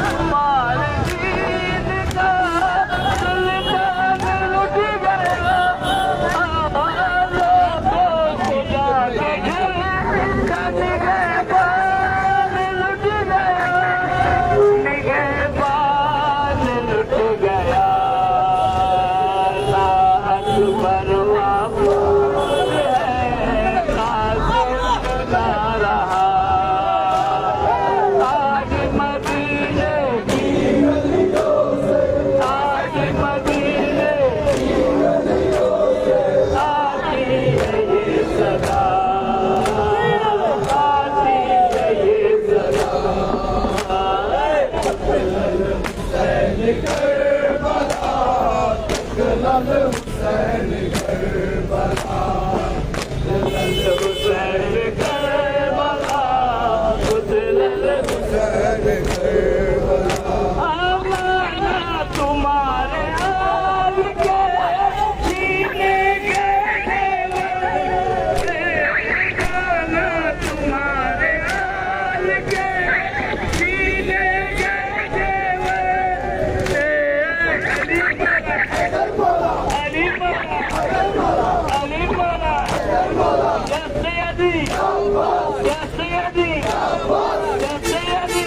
तुम्हारे दीद का सुल्तान लुट गया खुदा के घर निगहबान लुट गया निगहबान लुट गया अकबर वापस है कासिम ना रहा आज मदीने की आज मदीने की आती है ये सदा आती है ये सदा हुसैन करबला कुतलन अमाना तुम्हारे हाल के सीने के गाना तुम्हारे हाल के सीने के अली मोला या सैयदी या सैयदी या सैयदी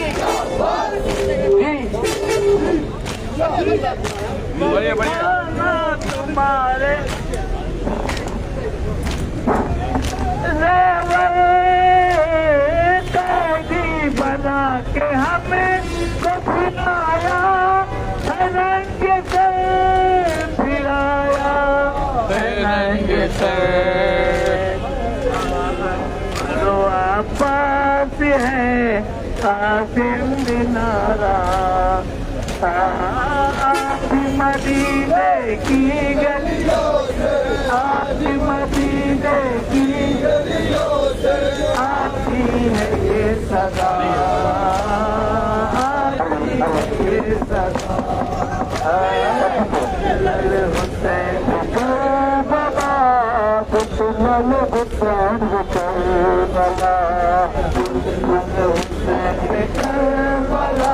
बढ़िया तुम्हारे कैदी बना के हमें फिराया रंग से फिराया रंग से रो पास है कासिम दिनारा आज मदीने की गलियों से आज मदीने की गलियों से आती है ये सदा आती है ये सदा हुसैन करबला कुतलन हुसैन करबला हुसैन करबला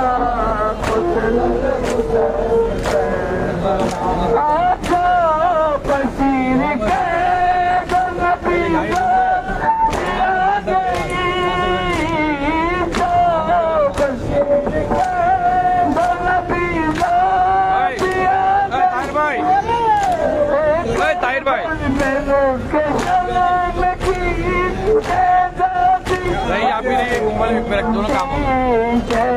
कुतलन हुसैन करबला आजा बशीर
दोनों काम हो सामने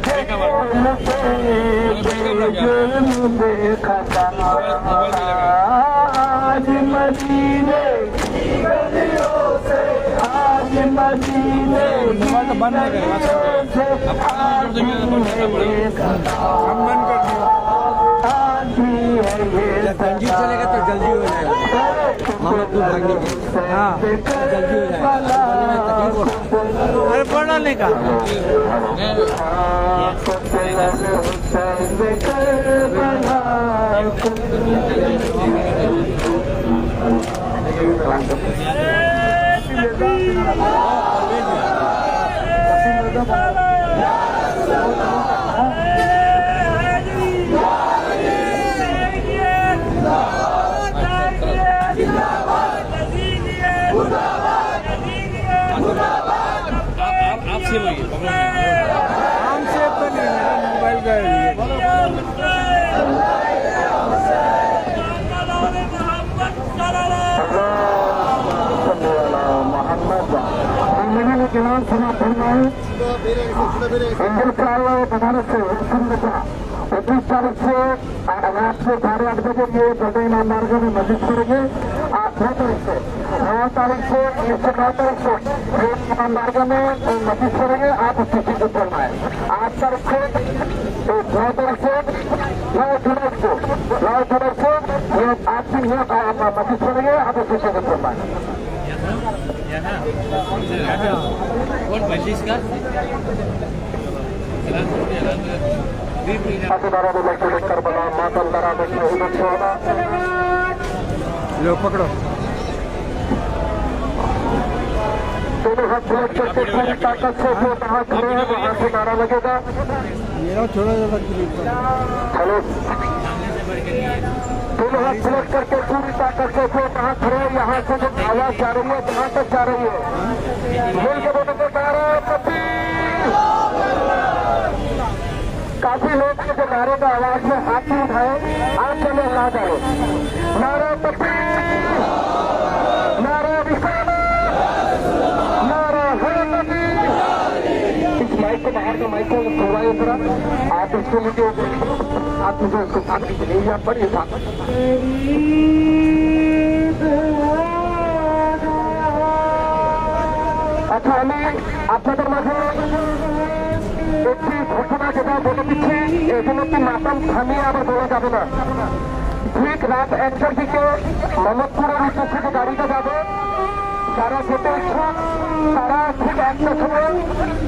करेंगे
आज मदीने आज मदीने
मोबाइल तो बंद नहीं करेगा हम बंद कर दिया संजीव चलेगा तो जल्दी हो जाएगा मोहम्मदपुर भागने की हाँ जल्दी हो जाएगा अरे पढ़ डालने का आपसे वही हमसे तो नहीं मेरा मोबाइल का
उन्नीस तारीख से रात से 8:30 बजे ये बड़े इमाम मार्गों में मस्जिद करेंगे। 9 तारीख से 9 तारीख से 9 तारीख से इमाम मार्गों में मस्जिद करेंगे। आप उसकी चीजें करना है। 8 तारीख से 9 तारीख से 9 जुलाई से ये 8 दिन आप मस्जिद करेंगे। आप उसकी चीजें करना है।
लो पकड़ो
दोनों हाथ बुलंद करके पूरी ताकत से जो वहाँ खड़े हैं वहाँ से नारा लगेगा।
मेरा थोड़ा ज़्यादा
हेलो दोनों हाथ बुलंद करके पूरी ताकत से जो वहाँ खड़े हैं यहाँ से जो आवाज जा रही है वहाँ तक जा रही है। मिल के बोलते थे काफी लोग जो नारे का आवाज में हाथ नहीं उठाए आज चले अल्लाह जाने नारा तकबीर नारा रिसालत नारा हैदरी। इस माइक को बाहर का माइक को खुलवाइए जरा। आप इसको मुझे आप मुझे उसको साथ दीजिए या बड़ी साथ अच्छा আমি আপনাদের মাঝে একটি ঘটনা যেটা বলে দিচ্ছি এখানে একটি মাতাম থামিয়ে আবার বলা যাবে না। ঠিক রাত 1টার দিকে মোহাম্মদপুরের উদ্দেশ্যে যে গাড়িটা যাবে যারা যেতে ইচ্ছুক তারা ঠিক 1টার সময়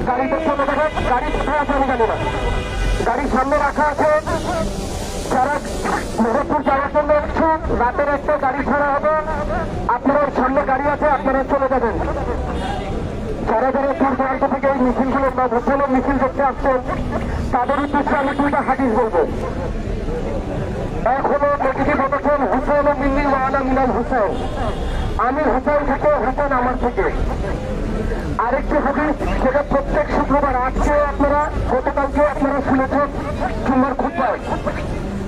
গাড়িতে চলে যাবে। গাড়ি কোথায় আছে আমি জানি না, গাড়ি সামনে রাখা আছে। যারা মোহাম্মদপুর যাওয়ার জন্য ইচ্ছুক রাতের একটা গাড়ি ছাড়া হবে, আপনারা সামনে গাড়ি আছে আপনারা চলে যাবেন। যারা যারা দূর দূরান্ত থেকে এই মিছিলগুলো বা ভোটের মিছিল দেখতে আসছেন তাদের উদ্দেশ্যে আমি 2টা হাদিস বলবো। এক হলো নবীজি বলেছেন হুসেন মিন্নি ওয়া আনা মিনাল হুসেন, আমি হুসেন থেকে হুসেন আমার থেকে। আরেকটি হাদিস সেটা প্রত্যেক শুক্রবার আজকে আপনারা গতকালকে আপনারা শুনেছেন জুম্মার খুতবায়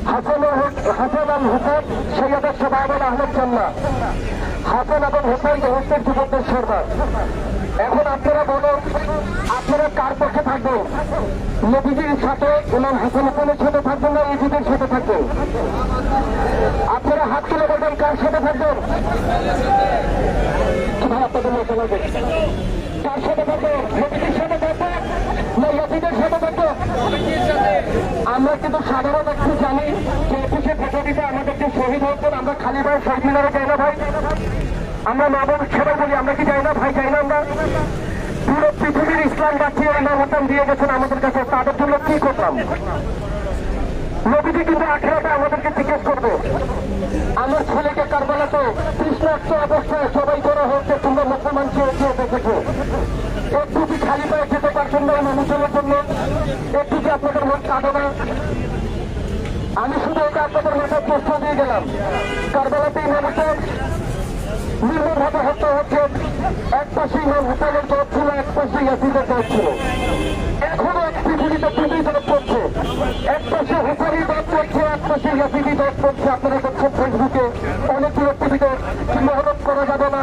হাসান আল হুসেন সৈয়দ শাবাব আল আহমদ জান্নাহ। হাসান এবং হুসেন দেশের যুবকদের সর্দার। এখন আপনারা বলুন আপনারা কার পক্ষে থাকবেন? নবীজির সাথে ইমাম হাসান হুসেনের সাথে থাকবেন না ইজিদের সাথে থাকবেন? আপনারা হাত তুলে বলবেন কার সাথে থাকবেন? আপনাদের মতো লাগবে কার সাথে থাকবেন? নবীজির সাথে থাকবেন না ইজিদের সাথে থাকবেন? আমরা কিন্তু সাধারণ একটু জানি যে 21শে ফেব্রুয়ারিতে আমাদের যে শহীদ হয়েছেন আমরা খালি ভাই শহীদ মিনারে যাই না ভাই, আমরা মা বাবা সবাই বলি আমরা কি যাই না ভাই? যাই না আমরা? পুরো পৃথিবীর ইসলাম বাঁচিয়ে ইমাম হাসান দিয়ে গেছেন আমাদের কাছে, তাদের জন্য কি করলাম? নবীজি কিন্তু 18টা আমাদেরকে জিজ্ঞেস করবে আমার ছেলেকে কারবালাতে তৃষ্ণার্ত অবস্থায় সবাই করা হচ্ছে তোমরা মুসলমান চেয়ে দেখেছো, একটু কি খালি পায়ে যেতে পারছেন না মানুষের জন্য? একটু কি আপনাদের মন কাঁদে না? আমি শুধু এটা আপনাদের মাথায় প্রশ্ন দিয়ে গেলাম। কারবালাতে ইমাম হাসান নির্মমভাবে হত্যা হচ্ছে। এক পাশে ইমাম হুসেনের দল ছিল, এক পাশে ইয়াসিনের দল ছিল। এখনো এক পৃথিবীতে দুটি দল করছে, এক পাশে হুসেনি দল করছে, এক পাশে ইয়াসিনি দল করছে। আপনারা দেখছেন ফেসবুকে অনেকগুলো টিভিতে কিংবা করা যাবে না।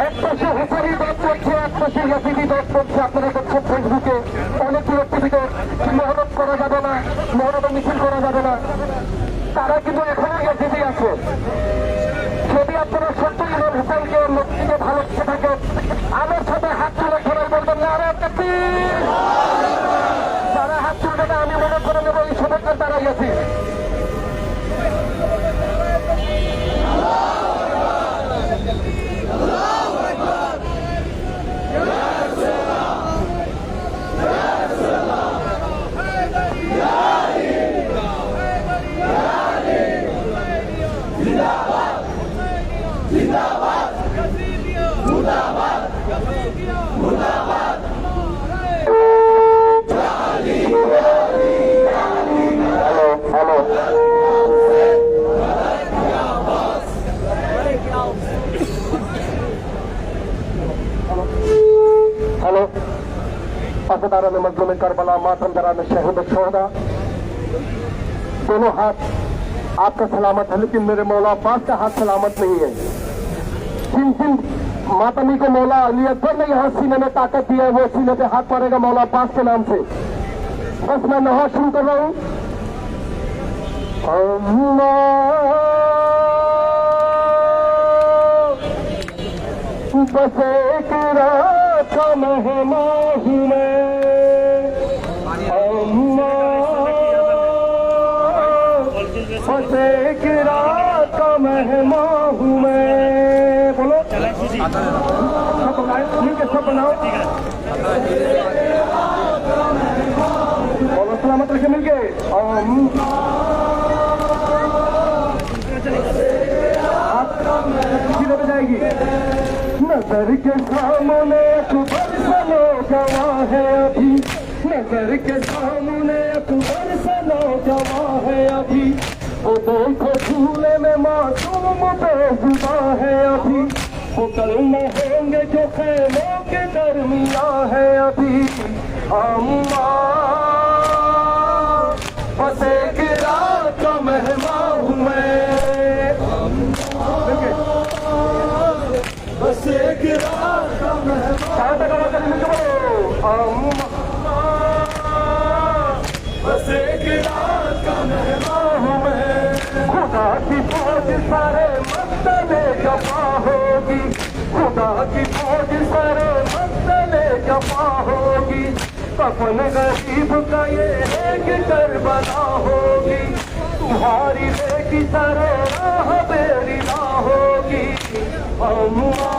এক পাশে হুসারি দল করছে, এক পাশে ইয়াজিদি দল করছে। আপনারা দেখছেন ফেসবুকে অনেকগুলো টিভিতে মহরত করা যাবে না, মহরত মিছিল করা যাবে না। তারা কিন্তু এখনো ইয়াজিদি আছে। যদি আপনারা সত্যি ইমাম হুসাইনকে মসজিদে ভালোবেসে থাকেন, আমার সাথে হাত তুলে সবাই বলবেন নারে তাকবীর। যারা হাত তুলবে না আমি মনে করে নেব এই সবাইকার তারা ইয়াজিদ। हेलो असदारान मजलूम करबला मातम दरान शहीद शोहदा, दोनों हाथ आपका सलामत है, लेकिन मेरे मौला अब्बास का हाथ सलामत नहीं है। जिन जिन मातमी को मौला अली अकबर ने यहाँ सीने में ताकत दी है, वो सीने पे हाथ मारेगा मौला अब्बास के नाम से। बस मैं नहा शुरू कर रहा हूँ। बस एक रात का मेहमान हूँ मैं, बस एक रात का मेहमान हूँ मैं। बोलो सब बनाए, मिलके सब बनाओ, बोलो सलामत रखे मिलके। किधर पे जाएगी? नजर के सामने अकबर सनो जवां है अभी, नजर के सामने अकबर सनो जवां है अभी। वो देखो झूले में मासूम बेजुबा है अभी, वो कल में होंगे जो खेलों के दरमियां है अभी। अम्मा बस एक रात का मेहमान हूँ मैं, बस एक रात का मेहमान, बस एक रात का मेहमान हूँ मैं। खुदा की फौज सारे मसले जमा होगी, खुदा की फौज सारे मसले जमा होगी। कफन गरीब का ये एक करबला होगी, तुम्हारी बेटी सारे राह बेरी ना होगी। अम्मा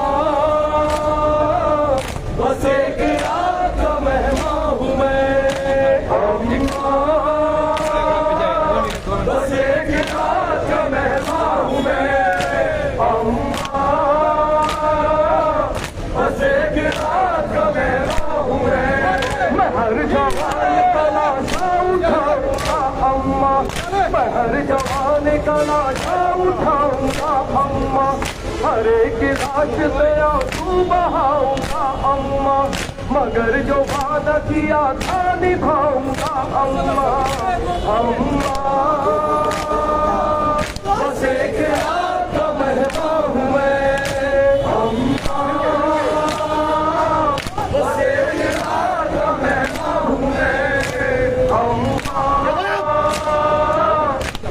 बस एक रात का मेहमान हूँ मैं, अम्मा बस एक रात का मेहमान हूँ मैं, अम्मा बस एक रात का मेहमान हूँ मैं। हर जवान का लाशा उठाऊंगा अम्मा, मैं हर जवान का लाशा उठाऊंगा अम्मा। हर एक लाश पे आंसू बहाऊंगा अम्मा, मगर जो वादा किया था निभाऊंगा अम्मा। अम्मा बस एक रात का मेहमान हूँ मैं, अम्मा बस एक रात का मेहमान हूँ मैं, अम्मा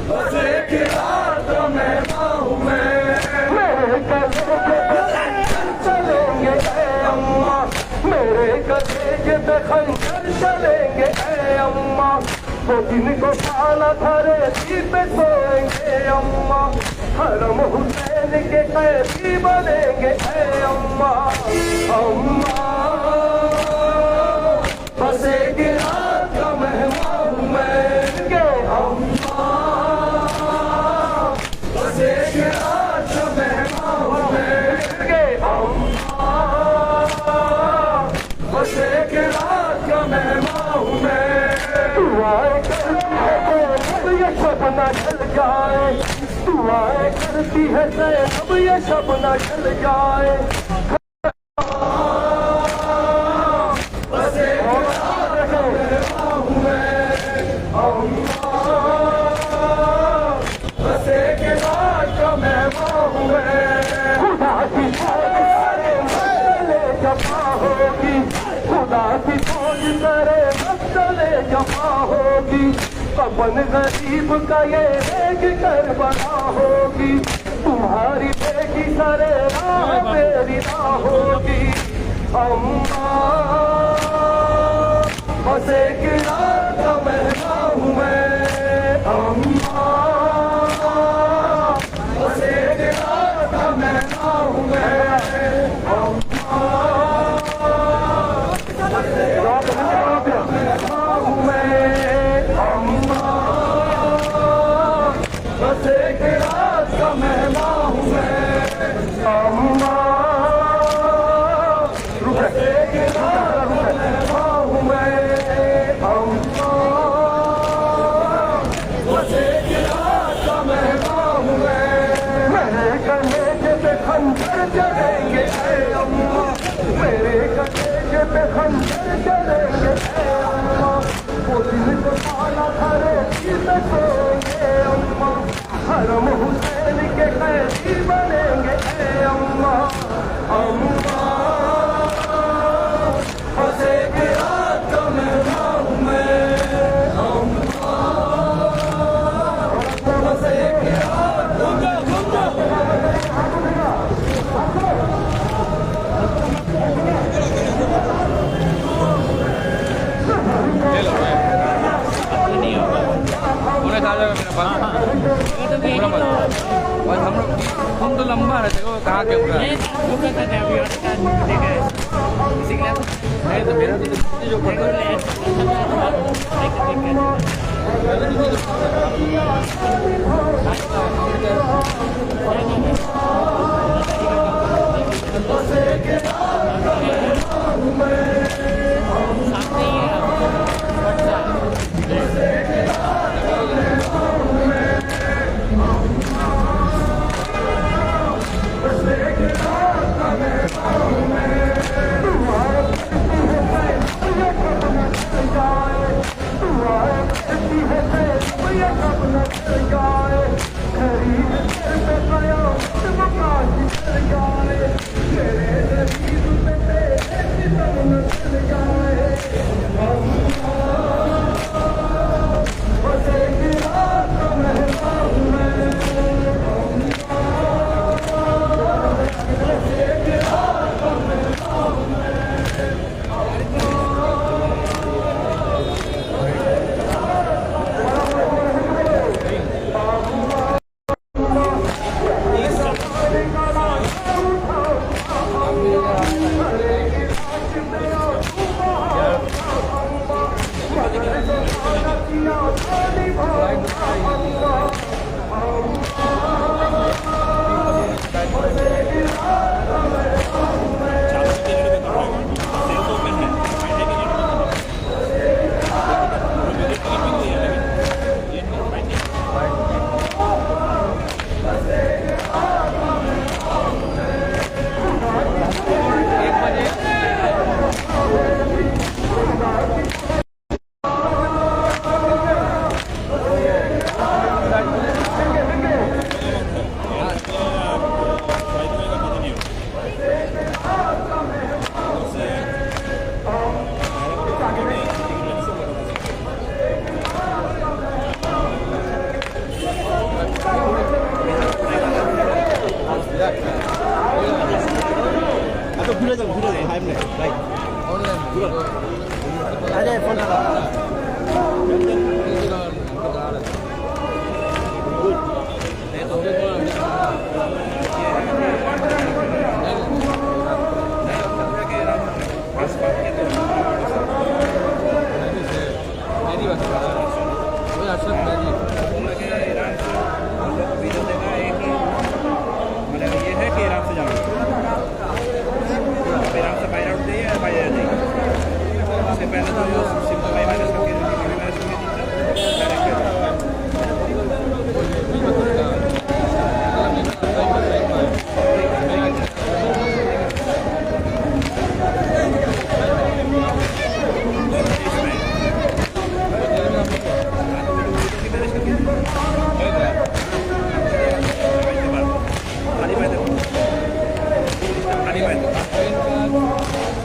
बस एक रात का मेहमान हूँ मैं। चलेंगे ऐ अम्मा, मेरे कलेजे पे खंजर चलेंगे ऐ अम्मा। वो दिन को पाला धरे पे सोएंगे अम्मा, हरम हुसैन के कैदी बनेंगे ऐ अम्मा। अम्मा बस एक रात का मेहमान हूँ मैं, अम्मा बस एक रात का मेहमान हूँ मैं, अम्मा बस एक रात का मेहमान हूँ मैं। दुआएं करती है अब ये सब न जल जाए, दुआएं करती है अब ये सब न जल जाए। बस एक रात का मेहमान हूँ मैं, अम्मा बस एक रात का मेहमान हूँ मैं। खुदा की जमा होगी, खुदा की खोज करे मसले जमा होगी, अपन गरीब का ये एक करबला होगी, तुम्हारी बेटी सरे राह मेरी ना होगी। अम्मा बस एक रात का महना हूँ मैं, अम्मा बस एक रात का महना हूँ मैं, अम्मा बस एक रात का महना हूँ मैं, अम्मा बस एक रात का महना हूँ मैं, अम्मा बस एक रात का महना हूँ मैं, अम्मा बस एक रात का महना हूँ मैं। मेरे कलेजे पे खंजर चलेंगे ऐ अम्मा, मेरे कलेजे पे खंजर चलेंगे ऐ अम्मा, वो दिन को ताला खरे में सोएंगे अम्मा, हरम हुसैन के कैदी बनेंगे ऐ अम्मा, अम्मा बस एक रात का महना हूँ मैं, अम्मा बस एक रात का
पूरा खा जाएगा मेरा पास पूरा मत और हम लोग तुम तो लंबा है देखो कहाँ के पूरा नहीं तो मेरा तो जो पड़ता है
Animal.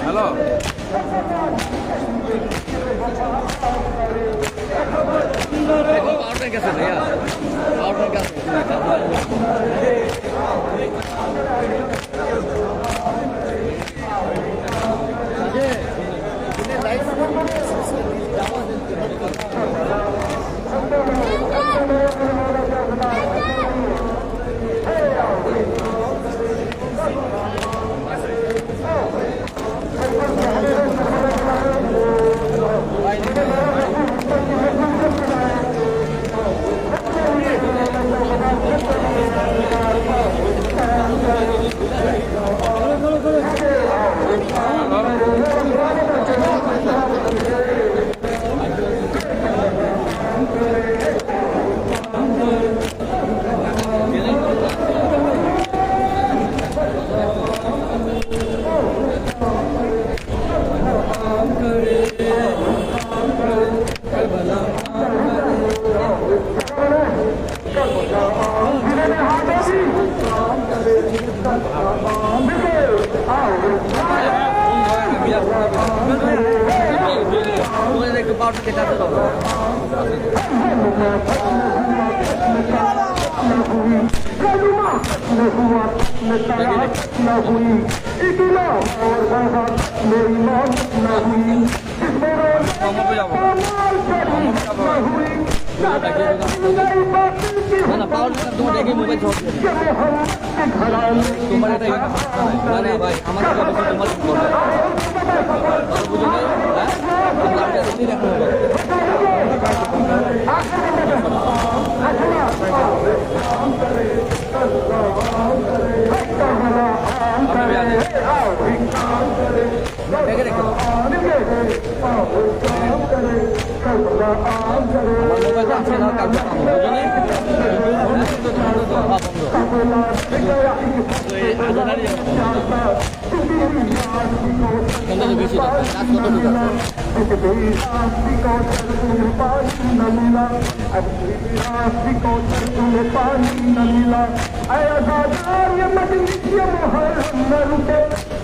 হ্যালো পাউডার গেছে ভাইয়া পাউডার গেছে একটু পাউডার কেটে আসতে হবে না পাউডার তোমার দেখে মোবাইল ছোট তোমার এটা মানে ভাই আমার তোমার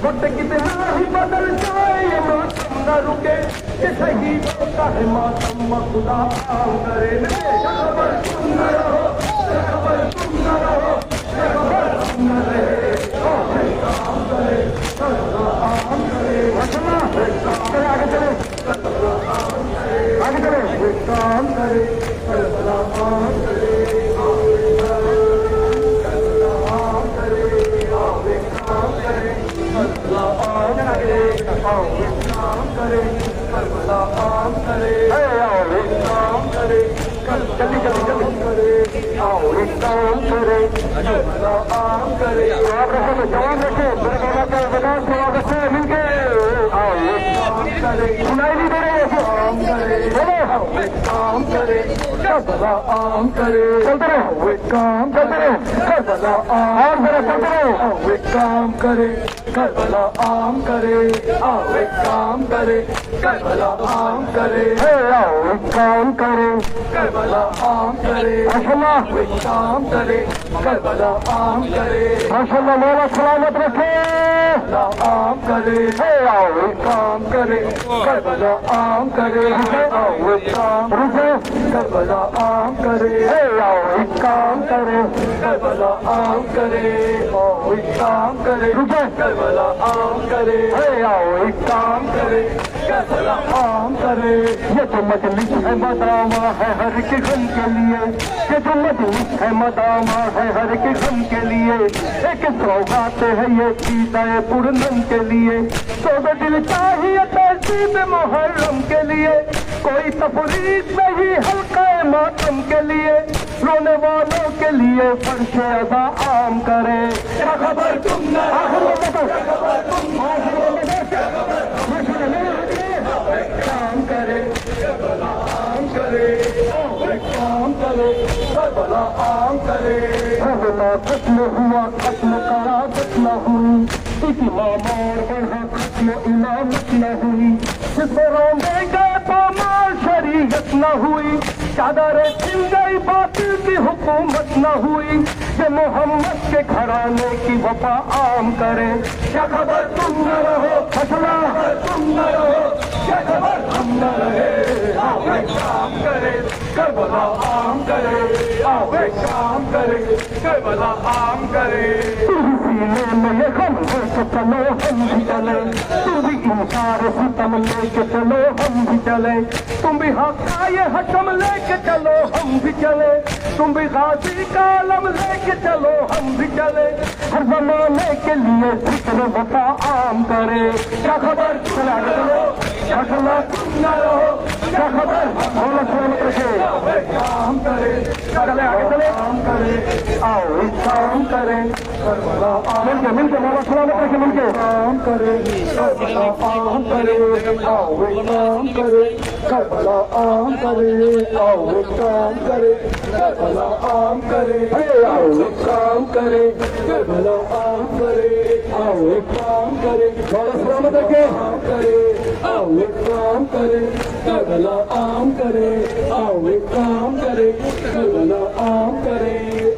वक्त कितना ही बदल जाए ये मौसम न रुके ये सही होता है मौसम खुदा आओ करे खबर तुम न रहो खबर तुम न रहो खबर तुम न रहे काम करे काम करे आगे चले आगे चले काम करे काम करे जल्दी जल्दी जल्दी करे आओ एक काम करे आम करे आप रखो जवान रखे बता स्वागत है मिलके आओ एक काम करे सुनाई नहीं दे रहे काम करे बोलो एक काम करे करबला आम करे चलते रहो एक काम चलते रहो करबला आम करे चलते रहो एक काम करे करबला आम करे आओ एक काम करे करबला आम करे आओ एक काम करे करबला आम करे माशाल्लाह एक काम करे करबला आम करे माशाल्लाह मौला सलामत रखे आम करे आओ एक काम करे करबला आम करे आओ एक काम रुको करबला आम करे आओ एक काम करे करबला आम करे आओ एक काम करे रुको करबला आम करे आओ एक काम करे करबला आम करे ये तो मजलिस है मदामा है हर के गम के लिए ये तो मजलिस है मदामा है हर के गम के लिए एक सौगात है ये पीताए पूर्णम के लिए सौदा दिल चाहिए तहसीब मुहर्रम के लिए कोई तफरीक नहीं हल्का मातम के लिए रोने वालों के लिए फर्श अदा आम करे खबर तुम काम करे आम करे काम करे करबला आम करे खत्म हुआ खत्म करा खत्म हुई इतना मार बढ़ा खत्म इमामत न हुई जिसमें रोंदे गए तो माल शरीयत न हुई चादर छिन गई बातिल की हुकूमत न हुई ये मोहम्मद के घराने की वफा आम करे। क्या खबर तुम न रहो फसला, तुम न रहो क्या खबर हम न रहे। आओ एक काम करे करबला आम करे, आओ एक काम करे करबला आम करे। सीने में ये गम लेके चलो हम भी चले, तुम भी इंकार सितम लेके चलो हम भी चले। तुम भी हक का ये हकम लेके चलो हम भी चले, तुम भी गाजी का आलम लेके चलो हम भी चले। हर जमाने के लिए जिक्र वफा आम करे। क्या खबर चला चलो क्या खबर तुम न रहो क्या खबर बोलो सलामत रखे। काम करे चले आगे चले काम करे, आओ इस काम करे मिलके मिलके बोलो सलामत रखे मिलके काम करे आम करे। आओ एक काम करे करबला आम करे, आओ एक काम करे करबला आम करे। आओ एक काम करे करबला आम करे, आओ एक काम करे बोलो सलामत रखे करे। आओ एक काम करे करबला आम करे, आओ एक काम करे करबला आम करे।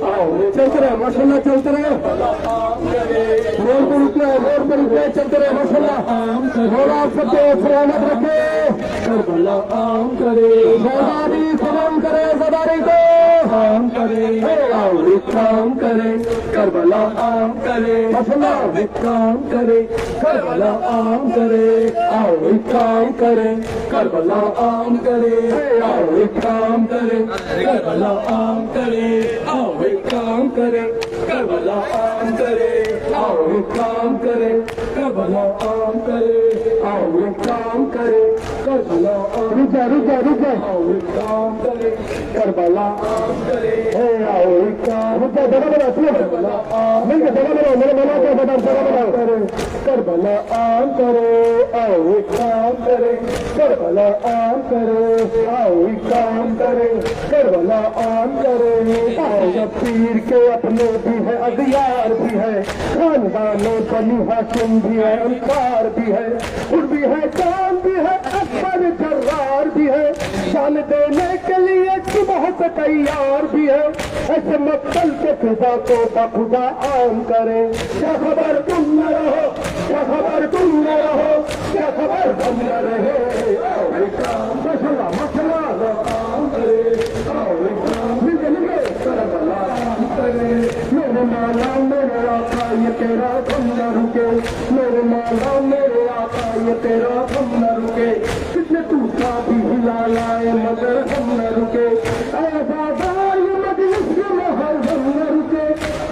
आओ चलते रहे माशाल्लाह चलते रहे आम करे। रोड पर रुके चलते रहे माशाल्लाह आम करे। बोला आप सबको सलामत रखे करबला आम करे। ज़रदारी सलाम करे ज़रदारी को आम करे। आओ एक काम करे करबला आम करे माशाल्लाह एक काम करे करबला आम करे। आओ एक काम करे करबला आम करे, आओ एक काम करे करबला आम करे। आओ एक काम करे करबला आम करे, आओ एक काम करे करबला आम करे। आओ एक काम करे करबला आम रुक जा आओ एक काम करे करबला आम करे। आओ एक काम रुक जा जगह बना करबला आम मिलके जगह बनाओ मेरे मना के बता जगह बनाओ करे करबला आम करे। आओ एक काम करे करबला आम करे, आओ एक काम करे करबला आम करे। आओ जब पीर के अपने भी है अगियार भी है, खानदानों बनी हाकिम भी है अंसार भी है, खुद भी है जान भी है अकबर जर्रार भी है, जान देने के लिए सुबह से तैयार भी है। ऐसे मक्तल के फिजा को बखुदा आम करे। क्या खबर तुम न रहो क्या खबर तुम न रहो क्या खबर हम न रहे। आओ एक काम मसला मसला आम करे, आओ एक काम मिलके करबला आम करे। मेरे मौला मेरे आका ये तेरा गम न रुके, मेरे मौला मेरे आका ये तेरा गम न रुके। कितने टूटा भी हिला लाए मगर हम न रुके। ऐसादार ये मजलिस में हर हम न रुके,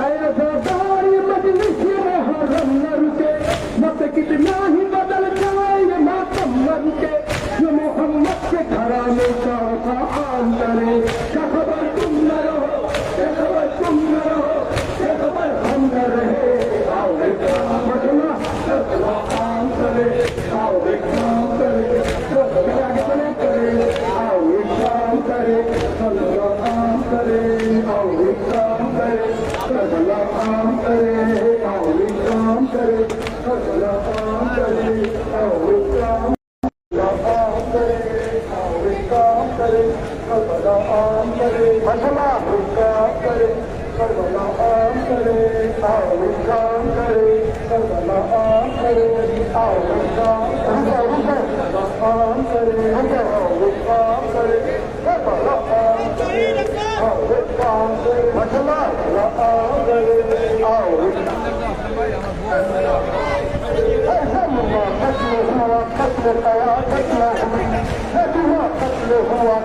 ऐसादार ये मजलिस में हर हम न रुके। मत कितना ही बदल जाए ये मातम न रुके, ये मोहम्मद के घराने का आम करे। क्या खबर तुम न रहो क्या खबर तुम न रहो क्या खबर हम न रहे। आओ एक काम मसला करबला आम करे, आओ एक काम करे आगे चले करे। आओ एक काम करे करबला आम करे, आओ एक काम करे करबला आम करे। आओ एक काम करे करबला आम करे, आओ एक काम करबला आम करे मसला काम करे करबला आम करे। आओ एक काम करे करबला आम करे, आओ एक काम करबला आम करे। आओ एक काम करे करबला आम करे, आओ एक काम करे मसला आम करे। आओ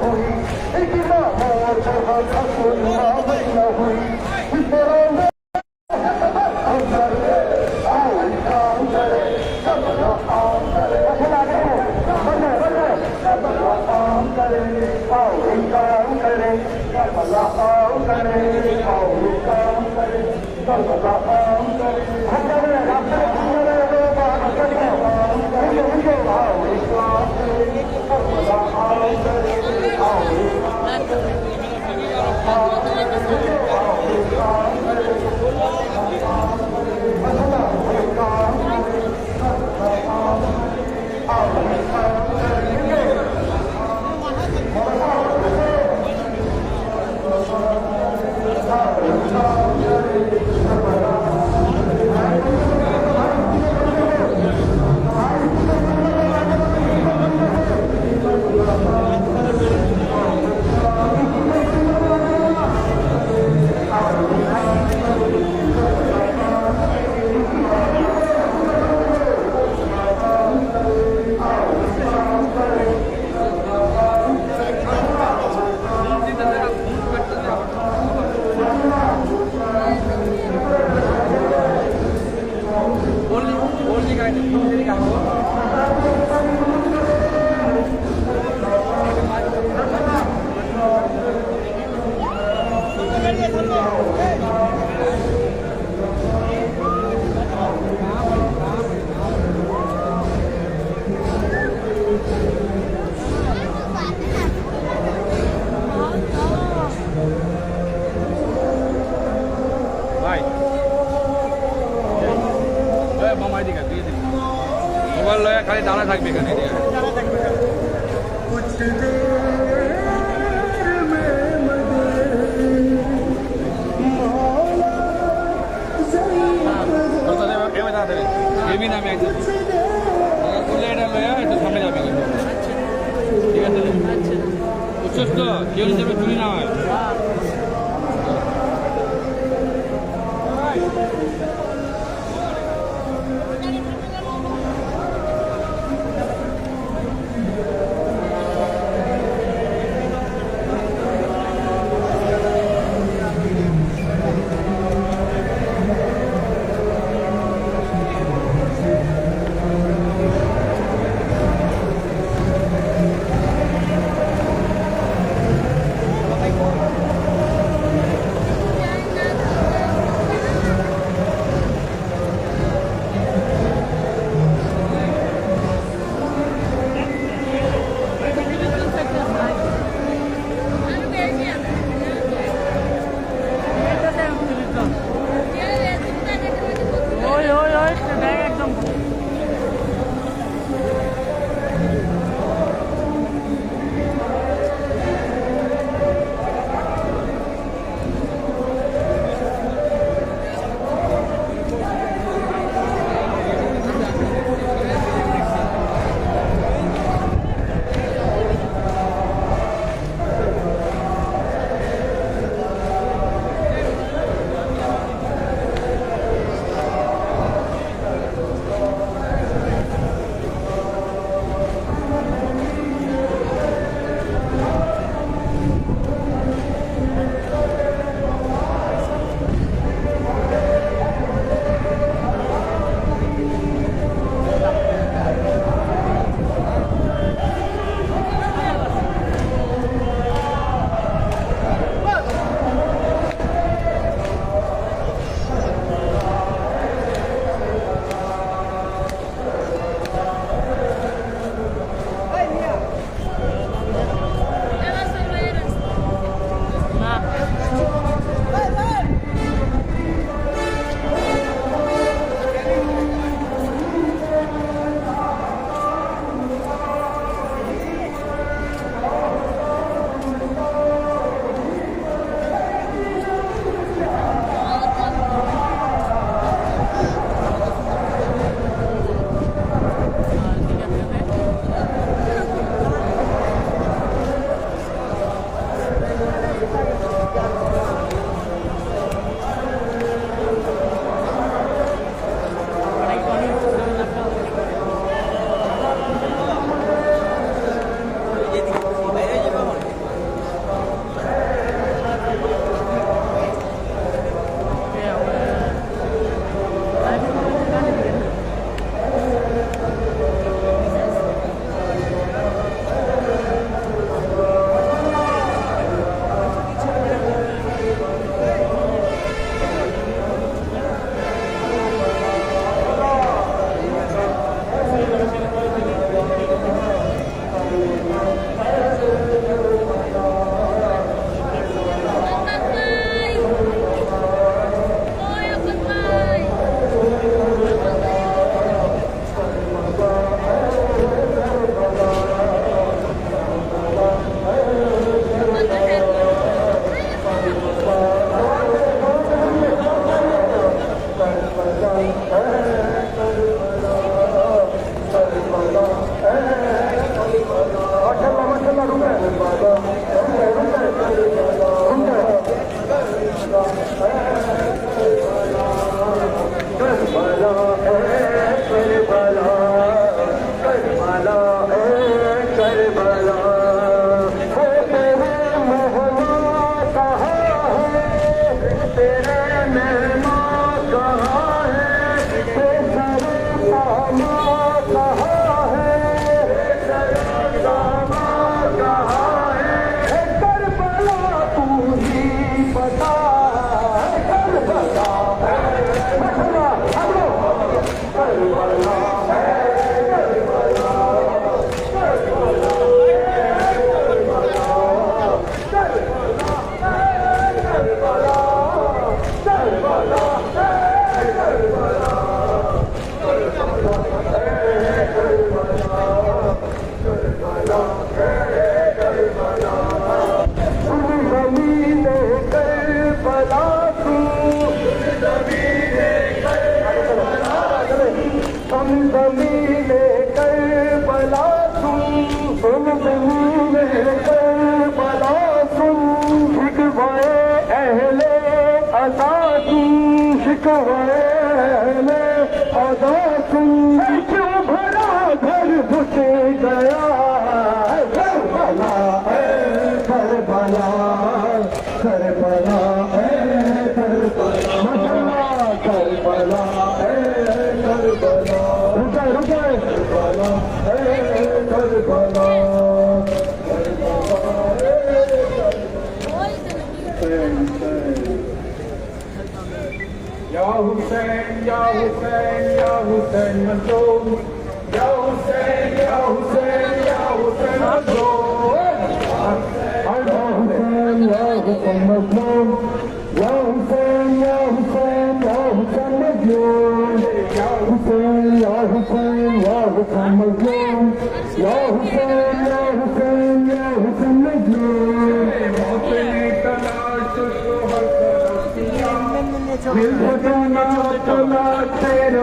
हुई इमाम और जहां खत्म इमामत न हुई। इस दौरान आओ काम करे करबला आम करे करबला आम करे। आओ काम करे करबला आम करे, आओ काम करे करबला आम करे।
মামাই দিকে দিয়ে দিন মোবাইল লয়ে খালি দাঁড়া থাকবে এখানে এবি নামে একজন করলে এটা লয়ে একটু সামনে যাবে ঠিক আছে বুঝছস তো কেউ হিসেবে চুরি না হয়
शिकवाए अदा सुन क्यों भरा घर घुस गया Karbala Karbala Karbala Karbala Karbala Karbala रुके Karbala Karbala Ya Hussein, Ya Hussein, Ya Hussein Mansoor. Ya Hussein, Ya Hussein, Ya Hussein Mansoor. Ya Hussein, Ya Hussein Mansoor. Ya Hussein, Ya Hussein, Ya Hussein Mansoor. Ya Hussein, Ya Hussein, Ya Hussein Mansoor. Ya Hussein, Ya Hussein, Ya Hussein Mansoor. Mawtene talash ko har taraf दिल बजाना चला तेरा